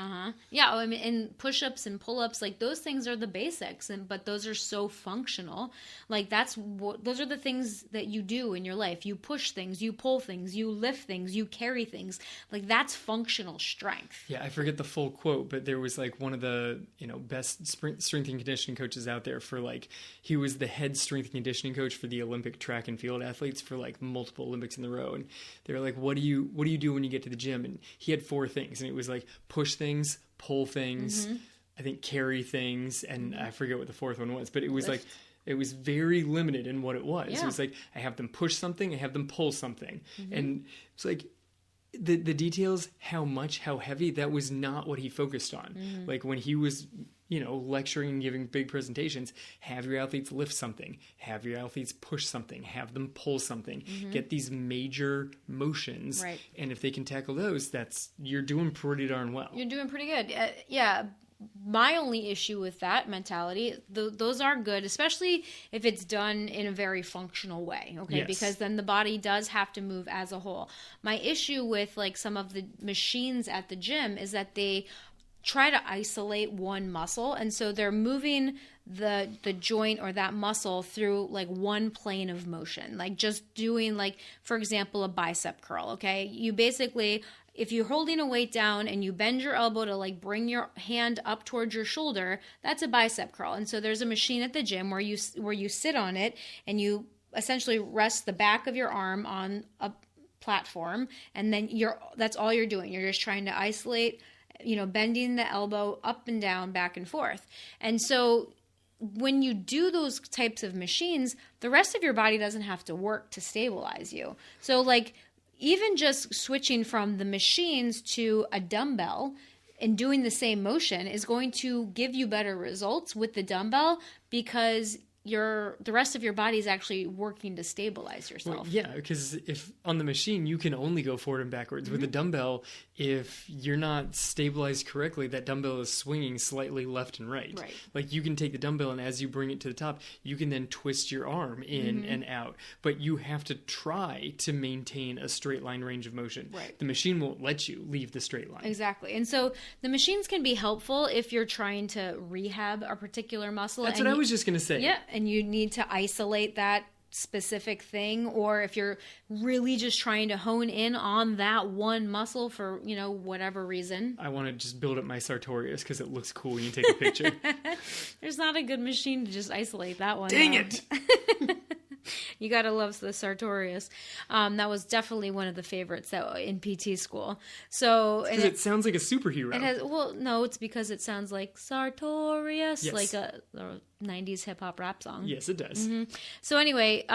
Yeah, I mean, and push-ups and pull-ups, like, those things are the basics, but those are so functional. Like, those are the things that you do in your life. You push things, you pull things, you lift things, you carry things. Like, that's functional strength. Yeah, I forget the full quote, but there was like one of the, you know, best strength and conditioning coaches out there for like, he was the head strength and conditioning coach for the Olympic track and field athletes for like multiple Olympics in a row. And they were like, what do you do when you get to the gym? And he had 4 things, and it was like push things, pull things, I think carry things, and I forget what the 4th one was, but it was like It was very limited in what it was. Yeah. It was like, I have them push something, I have them pull something. And it's like, the details, how much, how heavy, that was not what he focused on. Like when he was, lecturing and giving big presentations, have your athletes lift something, have your athletes push something, have them pull something, get these major motions. Right. And if they can tackle those, you're doing pretty darn well. You're doing pretty good. Yeah. My only issue with that mentality, those are good, especially if it's done in a very functional way, okay? Yes. Because then the body does have to move as a whole. My issue with like some of the machines at the gym is that they try to isolate one muscle, and so they're moving the joint or that muscle through like one plane of motion, like just doing like, for example, a bicep curl, okay? You basically, if you're holding a weight down and you bend your elbow to like bring your hand up towards your shoulder, that's a bicep curl. And so there's a machine at the gym where you sit on it and you essentially rest the back of your arm on a platform, and then that's all you're doing. You're just trying to isolate, bending the elbow up and down, back and forth. And so when you do those types of machines, the rest of your body doesn't have to work to stabilize you. So like even just switching from the machines to a dumbbell and doing the same motion is going to give you better results with the dumbbell, because the rest of your body is actually working to stabilize yourself. Well, yeah, because if on the machine you can only go forward and backwards. With a dumbbell, if you're not stabilized correctly, that dumbbell is swinging slightly left and right. Right. Like you can take the dumbbell, and as you bring it to the top, you can then twist your arm in and out. But you have to try to maintain a straight line range of motion. Right. The machine won't let you leave the straight line. Exactly. And so the machines can be helpful if you're trying to rehab a particular muscle. That's what I was just going to say. Yeah, and you need to isolate that specific thing, or if you're really just trying to hone in on that one muscle for, whatever reason. I want to just build up my sartorius because it looks cool when you take a picture. There's not a good machine to just isolate that one. Dang though. it! You gotta love the sartorius. That was definitely one of the favorites in PT school. So Because it sounds like a superhero. it has, no, it's because it sounds like sartorius, Yes. like a 90s hip hop rap song. Yes, it does. So anyway,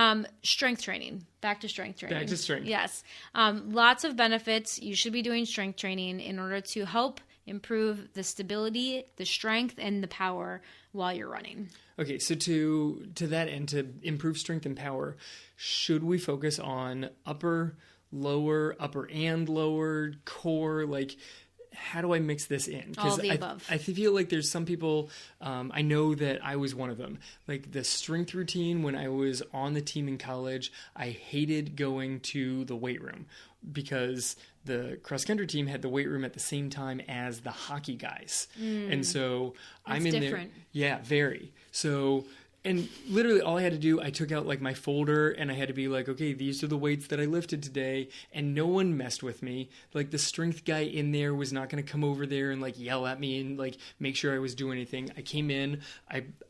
strength training. Back to strength training. Back to strength. Yes. Lots of benefits. You should be doing strength training in order to help improve the stability, the strength, and the power while you're running. Okay, so to that end, to improve strength and power, should we focus on upper, and lower, core? Like, how do I mix this in? All the above. I feel like there's some people, I know that I was one of them. Like the strength routine when I was on the team in college, I hated going to the weight room because the cross-country team had the weight room at the same time as the hockey guys. And so I'm in different. there. Yeah, very. So, and literally all I had to do, I took out like my folder and I had to be like, okay, these are the weights that I lifted today. And no one messed with me. Like the strength guy in there was not going to come over there and like yell at me and like make sure I was doing anything. I came in,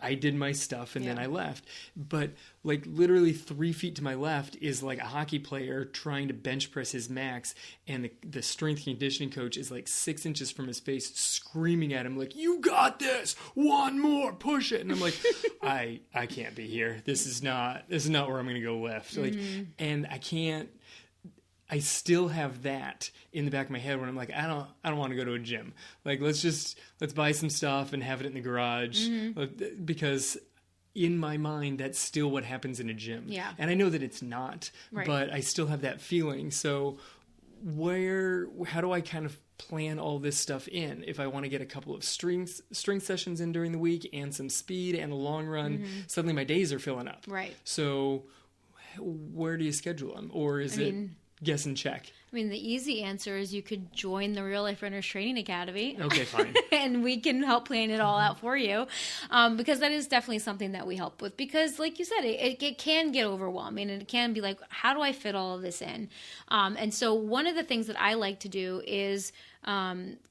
I did my stuff, and then I left. But like literally 3 feet to my left is like a hockey player trying to bench press his max, and the strength conditioning coach is like 6 inches from his face screaming at him like, you got this, one more, push it. And I'm like, I can't be here. This is not where I'm going to go lift. Like, and I still have that in the back of my head when I'm like, I don't want to go to a gym. Like, let's buy some stuff and have it in the garage, because in my mind, that's still what happens in a gym. Yeah. And I know that it's not, but I still have that feeling. So how do I kind of plan all this stuff in? If I want to get a couple of strength sessions in during the week and some speed and a long run, suddenly my days are filling up. Right. So where do you schedule them? Or is it guess and check? I mean, the easy answer is you could join the Real Life Runners Training Academy. Okay, fine. And we can help plan it all out for you, because that is definitely something that we help with. Because like you said, it can get overwhelming, and it can be like, how do I fit all of this in? And so one of the things that I like to do is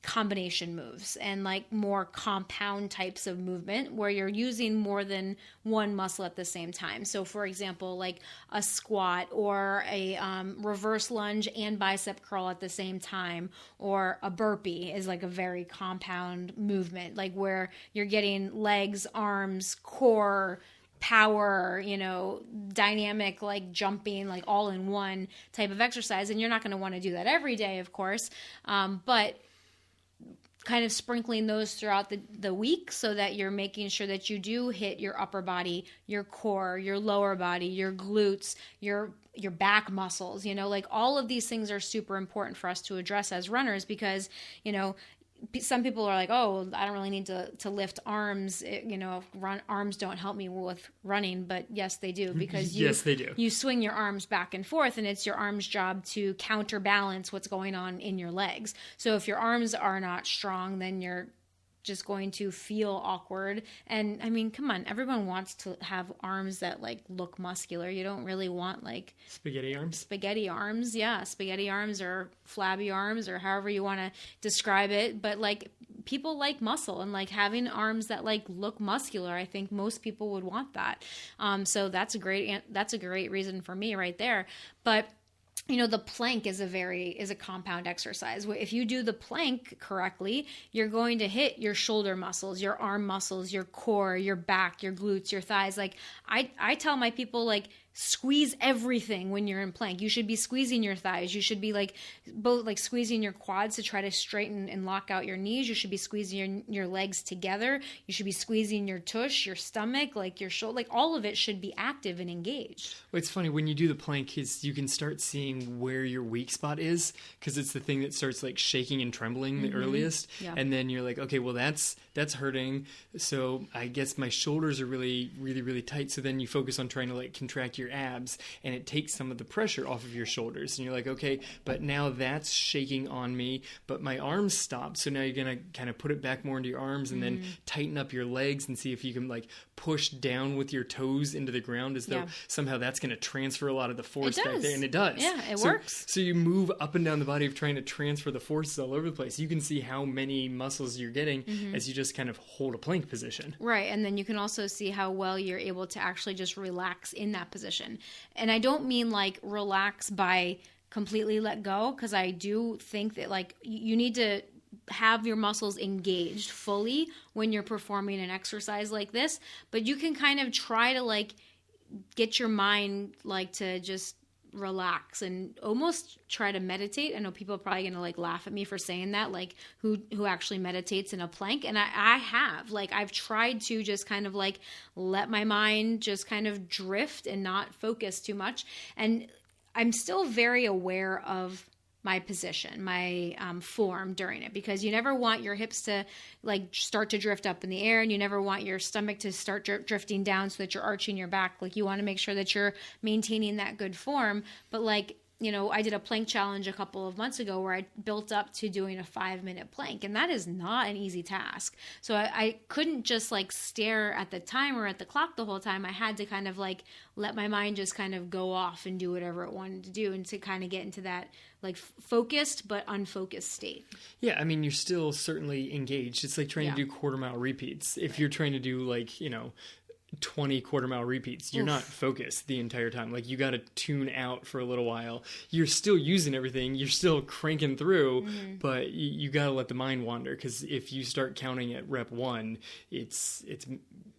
combination moves and like more compound types of movement where you're using more than one muscle at the same time. So for example, like a squat or a reverse lunge and bicep curl at the same time, or a burpee is like a very compound movement, like where you're getting legs, arms, core, power, dynamic, like jumping, like all in one type of exercise. And you're not going to want to do that every day, of course. But kind of sprinkling those throughout the week so that you're making sure that you do hit your upper body, your core, your lower body, your glutes, your back muscles, like all of these things are super important for us to address as runners because, some people are like, oh, I don't really need to lift arms. Arms don't help me with running, but yes, they do because yes, they do. You swing your arms back and forth, and it's your arm's job to counterbalance what's going on in your legs. So if your arms are not strong, then you're just going to feel awkward. And I mean, come on, everyone wants to have arms that like look muscular. You don't really want like spaghetti arms. Yeah, spaghetti arms or flabby arms or however you want to describe it. But like people like muscle and like having arms that like look muscular. I think most people would want that. So that's a great reason for me right there. But the plank is a compound exercise. If you do the plank correctly, you're going to hit your shoulder muscles, your arm muscles, your core, your back, your glutes, your thighs. Like I tell my people, like, squeeze everything when you're in plank. You should be squeezing your thighs. You should be like both like squeezing your quads to try to straighten and lock out your knees. You should be squeezing your legs together. You should be squeezing your tush, your stomach, like your shoulder, like all of it should be active and engaged. Well, it's funny when you do the plank is you can start seeing where your weak spot is because it's the thing that starts like shaking and trembling the earliest. Yeah. And then you're like, okay, well that's hurting. So I guess my shoulders are really, really, really tight. So then you focus on trying to like contract your abs and it takes some of the pressure off of your shoulders. And you're like, okay, but now that's shaking on me, but my arms stopped. So now you're going to kind of put it back more into your arms and then tighten up your legs and see if you can like push down with your toes into the ground as though somehow that's going to transfer a lot of the force back there. And it does. Yeah, it works. So you move up and down the body of trying to transfer the forces all over the place. You can see how many muscles you're getting as you just kind of hold a plank position. Right. And then you can also see how well you're able to actually just relax in that position. And I don't mean like relax by completely let go, because I do think that like you need to have your muscles engaged fully when you're performing an exercise like this, but you can kind of try to like get your mind like to just relax and almost try to meditate. I know people are probably going to like laugh at me for saying that, like who actually meditates in a plank. And I have, like, I've tried to just kind of like let my mind just kind of drift and not focus too much. And I'm still very aware of my position, my form during it, because you never want your hips to like start to drift up in the air, and you never want your stomach to start drifting down so that you're arching your back. Like you want to make sure that you're maintaining that good form. But like, I did a plank challenge a couple of months ago where I built up to doing a 5-minute plank, and that is not an easy task. So I couldn't just like stare at the timer at the clock the whole time. I had to kind of like let my mind just kind of go off and do whatever it wanted to do, and to kind of get into that like focused but unfocused state. Yeah, I mean, you're still certainly engaged. It's like trying to do quarter-mile repeats. If you're trying to do like, 20 quarter-mile repeats, you're not focused the entire time. Like you got to tune out for a little while. You're still using everything. You're still cranking through, but you got to let the mind wander, because if you start counting at rep 1, it's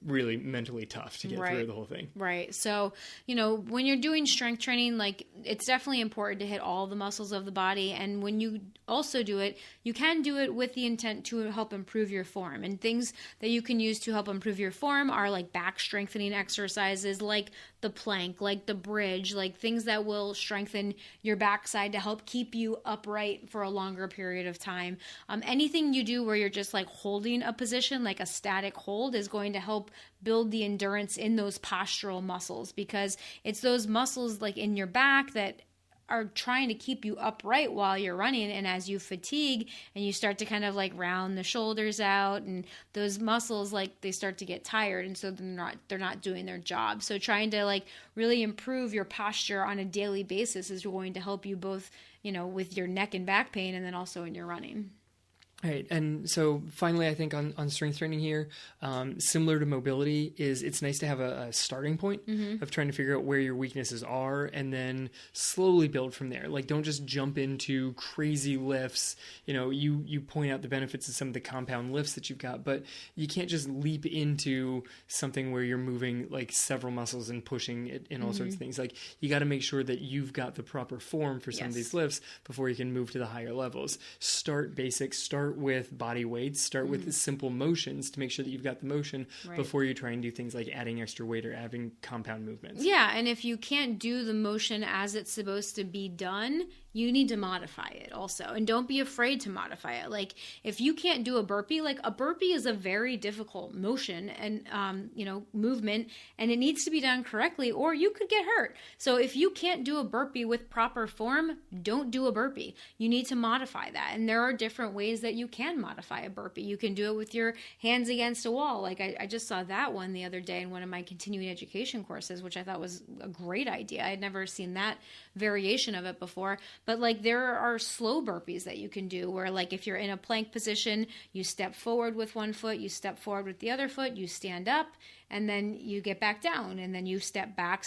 really mentally tough to get through the whole thing. Right. So, when you're doing strength training, like it's definitely important to hit all the muscles of the body. And when you also do it, you can do it with the intent to help improve your form. And things that you can use to help improve your form are like back strengthening exercises, like the plank, like the bridge, like things that will strengthen your backside to help keep you upright for a longer period of time. Anything you do where you're just like holding a position, like a static hold, is going to help build the endurance in those postural muscles, because it's those muscles like in your back that are trying to keep you upright while you're running. And as you fatigue and you start to kind of like round the shoulders out, and those muscles, like they start to get tired, and so they're not doing their job. So trying to like really improve your posture on a daily basis is going to help you both, with your neck and back pain, and then also in your running. Right. And so finally, I think on strength training here, similar to mobility, is it's nice to have a starting point of trying to figure out where your weaknesses are and then slowly build from there. Like, don't just jump into crazy lifts. You point out the benefits of some of the compound lifts that you've got, but you can't just leap into something where you're moving like several muscles and pushing it in all sorts of things. Like, you got to make sure that you've got the proper form for some of these lifts before you can move to the higher levels. Start basic, start with body weights, start with simple motions to make sure that you've got the motion before you try and do things like adding extra weight or adding compound movements. Yeah, and if you can't do the motion as it's supposed to be done, you need to modify it also. And don't be afraid to modify it. Like, if you can't do a burpee, like a burpee is a very difficult motion and, movement, and it needs to be done correctly or you could get hurt. So if you can't do a burpee with proper form, don't do a burpee. You need to modify that. And there are different ways that you can modify a burpee. You can do it with your hands against a wall. Like I just saw that one the other day in one of my continuing education courses, which I thought was a great idea. I had never seen that variation of it before. But like there are slow burpees that you can do where like if you're in a plank position, you step forward with one foot, you step forward with the other foot, you stand up, and then you get back down, and then you step back,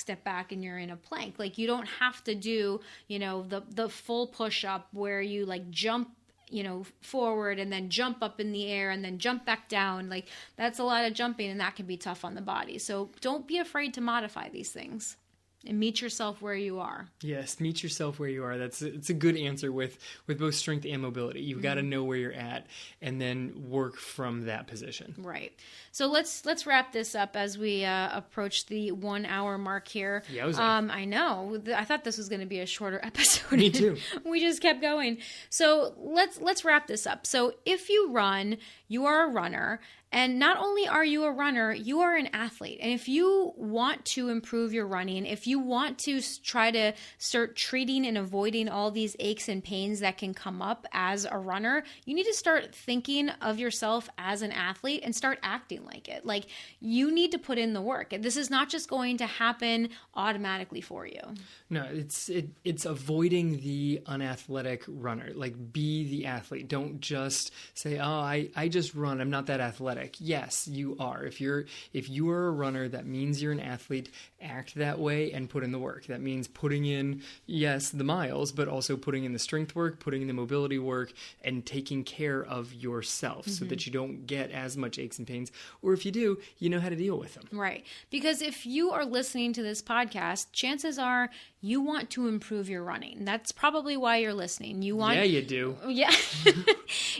and you're in a plank. Like you don't have to do, the full push up where you like jump forward and then jump up in the air and then jump back down. Like that's a lot of jumping and that can be tough on the body. So don't be afraid to modify these things and meet yourself where you are. Yes, meet yourself where you are. It's a good answer with both strength and mobility. You've got to know where you're at and then work from that position. Right. So let's wrap this up as we approach the 1 hour mark here. Yeah, I know. I thought this was going to be a shorter episode. Me too. We just kept going. So let's wrap this up. So if you run, you are a runner. And not only are you a runner, you are an athlete. And if you want to improve your running, if you want to try to start treating and avoiding all these aches and pains that can come up as a runner, you need to start thinking of yourself as an athlete and start acting like it. Like you need to put in the work. And this is not just going to happen automatically for you. No, it's avoiding the unathletic runner. Like be the athlete. Don't just say, "Oh, I just run. I'm not that athletic." Yes, you are. If you are a runner, that means you're an athlete. Act that way and put in the work. That means putting in, yes, the miles, but also putting in the strength work, putting in the mobility work, and taking care of yourself so that you don't get as much aches and pains. Or if you do, you know how to deal with them. Right. Because if you are listening to this podcast, chances are you want to improve your running. That's probably why you're listening. Yeah, you do. Yeah.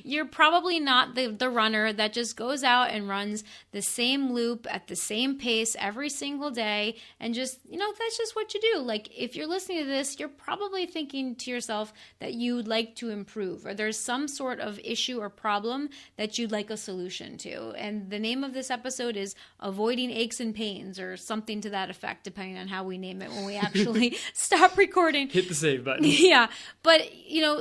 You're probably not the runner that just goes out and runs the same loop at the same pace every single day and just, that's just what you do. Like if you're listening to this, you're probably thinking to yourself that you'd like to improve or there's some sort of issue or problem that you'd like a solution to. And the name of this episode is Avoiding Aches and Pains or something to that effect, depending on how we name it when we actually stop recording. Hit the save button. Yeah. But,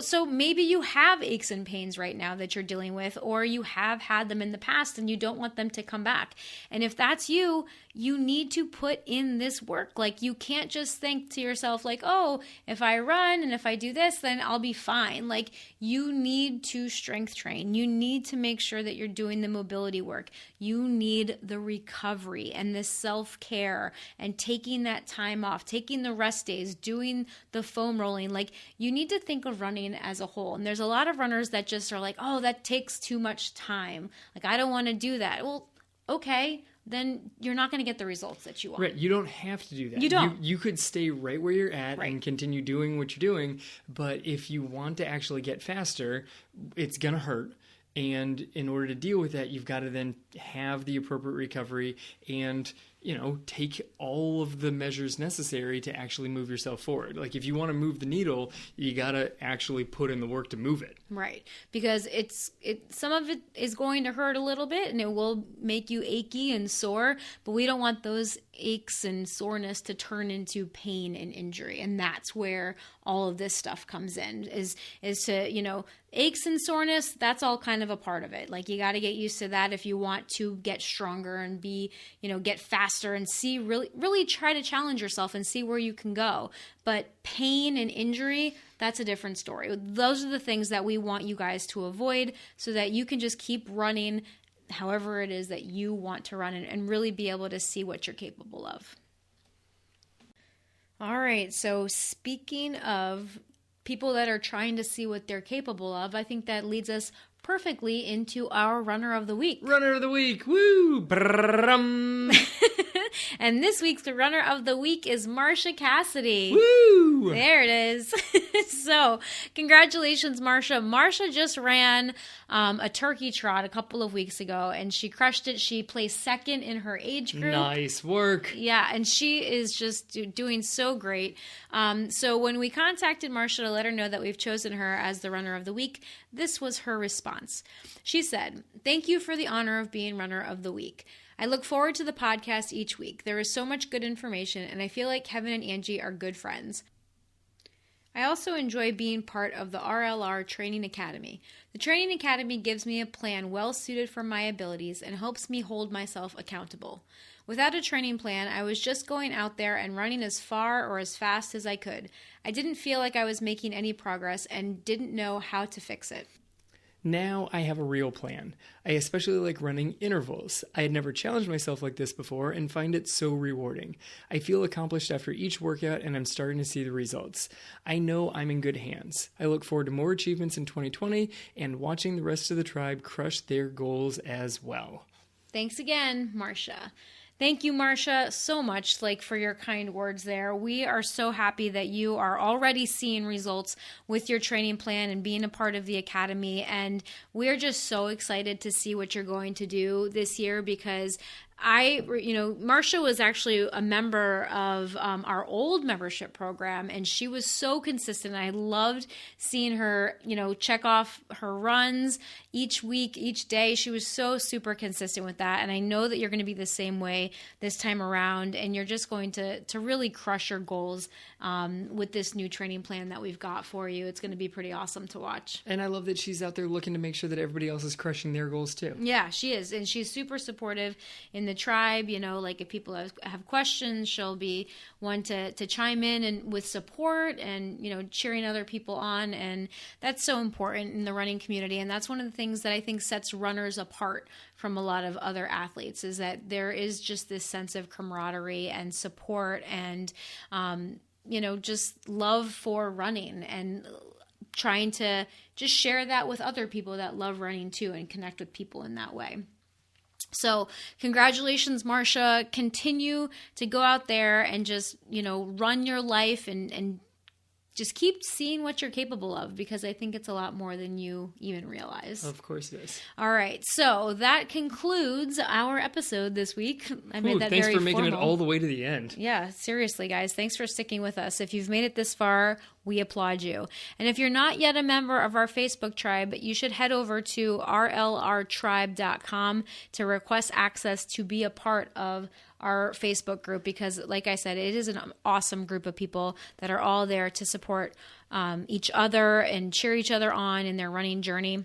so maybe you have aches and pains right now that you're dealing with, or you have had them in the past and you don't want them to come back. And if that's you, you need to put in this work. Like you can't just think to yourself like, oh, if I run and if I do this, then I'll be fine. Like you need to strength train. You need to make sure that you're doing the mobility work. You need the recovery and the self-care and taking that time off, taking the rest days, doing the foam rolling. Like you need to think of running as a whole. And there's a lot of runners that just are like, oh, that takes too much time. Like I don't want to do that. Well, okay, then you're not going to get the results that you want. Right. You don't have to do that. You don't. You could stay right where you're at and continue doing what you're doing. But if you want to actually get faster, it's going to hurt. And in order to deal with that, you've got to then have the appropriate recovery and, take all of the measures necessary to actually move yourself forward. Like if you want to move the needle, you got to actually put in the work to move it. Right. Because some of it is going to hurt a little bit and it will make you achy and sore, but we don't want those aches and soreness to turn into pain and injury. And that's where all of this stuff comes in is to, aches and soreness, that's all kind of a part of it. Like you got to get used to that if you want to get stronger and be, get faster faster and see really try to challenge yourself and see where you can go. But pain and injury, that's a different story. Those are the things that we want you guys to avoid so that you can just keep running however it is that you want to run and really be able to see what you're capable of. All right, so speaking of people that are trying to see what they're capable of, I think that leads us perfectly into our Runner of the Week. Runner of the Week, woo! Brrrrum. And this week's Runner of the Week is Marsha Cassidy. Woo! There it is. So, congratulations, Marsha. Marsha just ran a turkey trot a couple of weeks ago, and she crushed it. She placed second in her age group. Nice work. Yeah, and she is just doing so great. So when we contacted Marsha to let her know that we've chosen her as the Runner of the Week, this was her response. She said, "Thank you for the honor of being Runner of the Week. I look forward to the podcast each week. There is so much good information, and I feel like Kevin and Angie are good friends. I also enjoy being part of the RLR Training Academy. The Training Academy gives me a plan well suited for my abilities and helps me hold myself accountable. Without a training plan, I was just going out there and running as far or as fast as I could. I didn't feel like I was making any progress and didn't know how to fix it. Now I have a real plan. I especially like running intervals. I had never challenged myself like this before and find it so rewarding. I feel accomplished after each workout and I'm starting to see the results. I know I'm in good hands. I look forward to more achievements in 2020 and watching the rest of the tribe crush their goals as well." Thanks again, Marsha. Thank you, Marsha, so much for your kind words there. We are so happy that you are already seeing results with your training plan and being a part of the academy. And we're just so excited to see what you're going to do this year because Marsha was actually a member of our old membership program, and she was so consistent. I loved seeing her, check off her runs each week, each day. She was so super consistent with that, and I know that you're going to be the same way this time around, and you're just going to really crush your goals with this new training plan that we've got for you. It's going to be pretty awesome to watch. And I love that she's out there looking to make sure that everybody else is crushing their goals too. Yeah, she is, and she's super supportive in the tribe. If people have questions, she'll be one to chime in and with support and cheering other people on, and that's so important in the running community. And that's one of the things that I think sets runners apart from a lot of other athletes, is that there is just this sense of camaraderie and support and just love for running and trying to just share that with other people that love running too and connect with people in that way. So congratulations, Marsha. Continue to go out there and just, run your life and just keep seeing what you're capable of, because I think it's a lot more than you even realize. Of course it is. All right. So that concludes our episode this week. I made that thanks very for making formal. it all the way to the end. Yeah, seriously, guys. Thanks for sticking with us. If you've made it this far, we applaud you. And if you're not yet a member of our Facebook tribe, you should head over to rlrtribe.com to request access to be a part of our Facebook group, because like I said, it is an awesome group of people that are all there to support each other and cheer each other on in their running journey.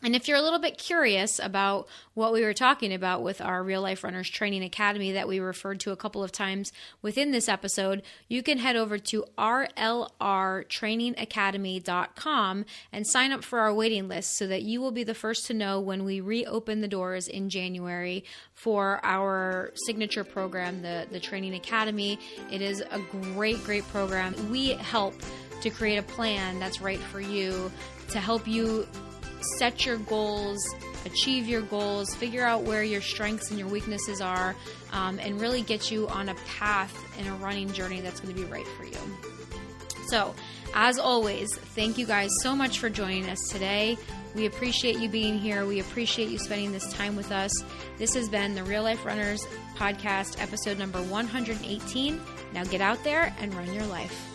And if you're a little bit curious about what we were talking about with our Real Life Runners Training Academy that we referred to a couple of times within this episode, you can head over to rlrtrainingacademy.com and sign up for our waiting list so that you will be the first to know when we reopen the doors in January for our signature program, the Training Academy. It is a great, great program. We help to create a plan that's right for you, to help you set your goals, achieve your goals, figure out where your strengths and your weaknesses are, and really get you on a path in a running journey that's going to be right for you. So, as always, thank you guys so much for joining us today. We appreciate you being here. We appreciate you spending this time with us. This has been the Real Life Runners Podcast, episode number 118. Now get out there and run your life.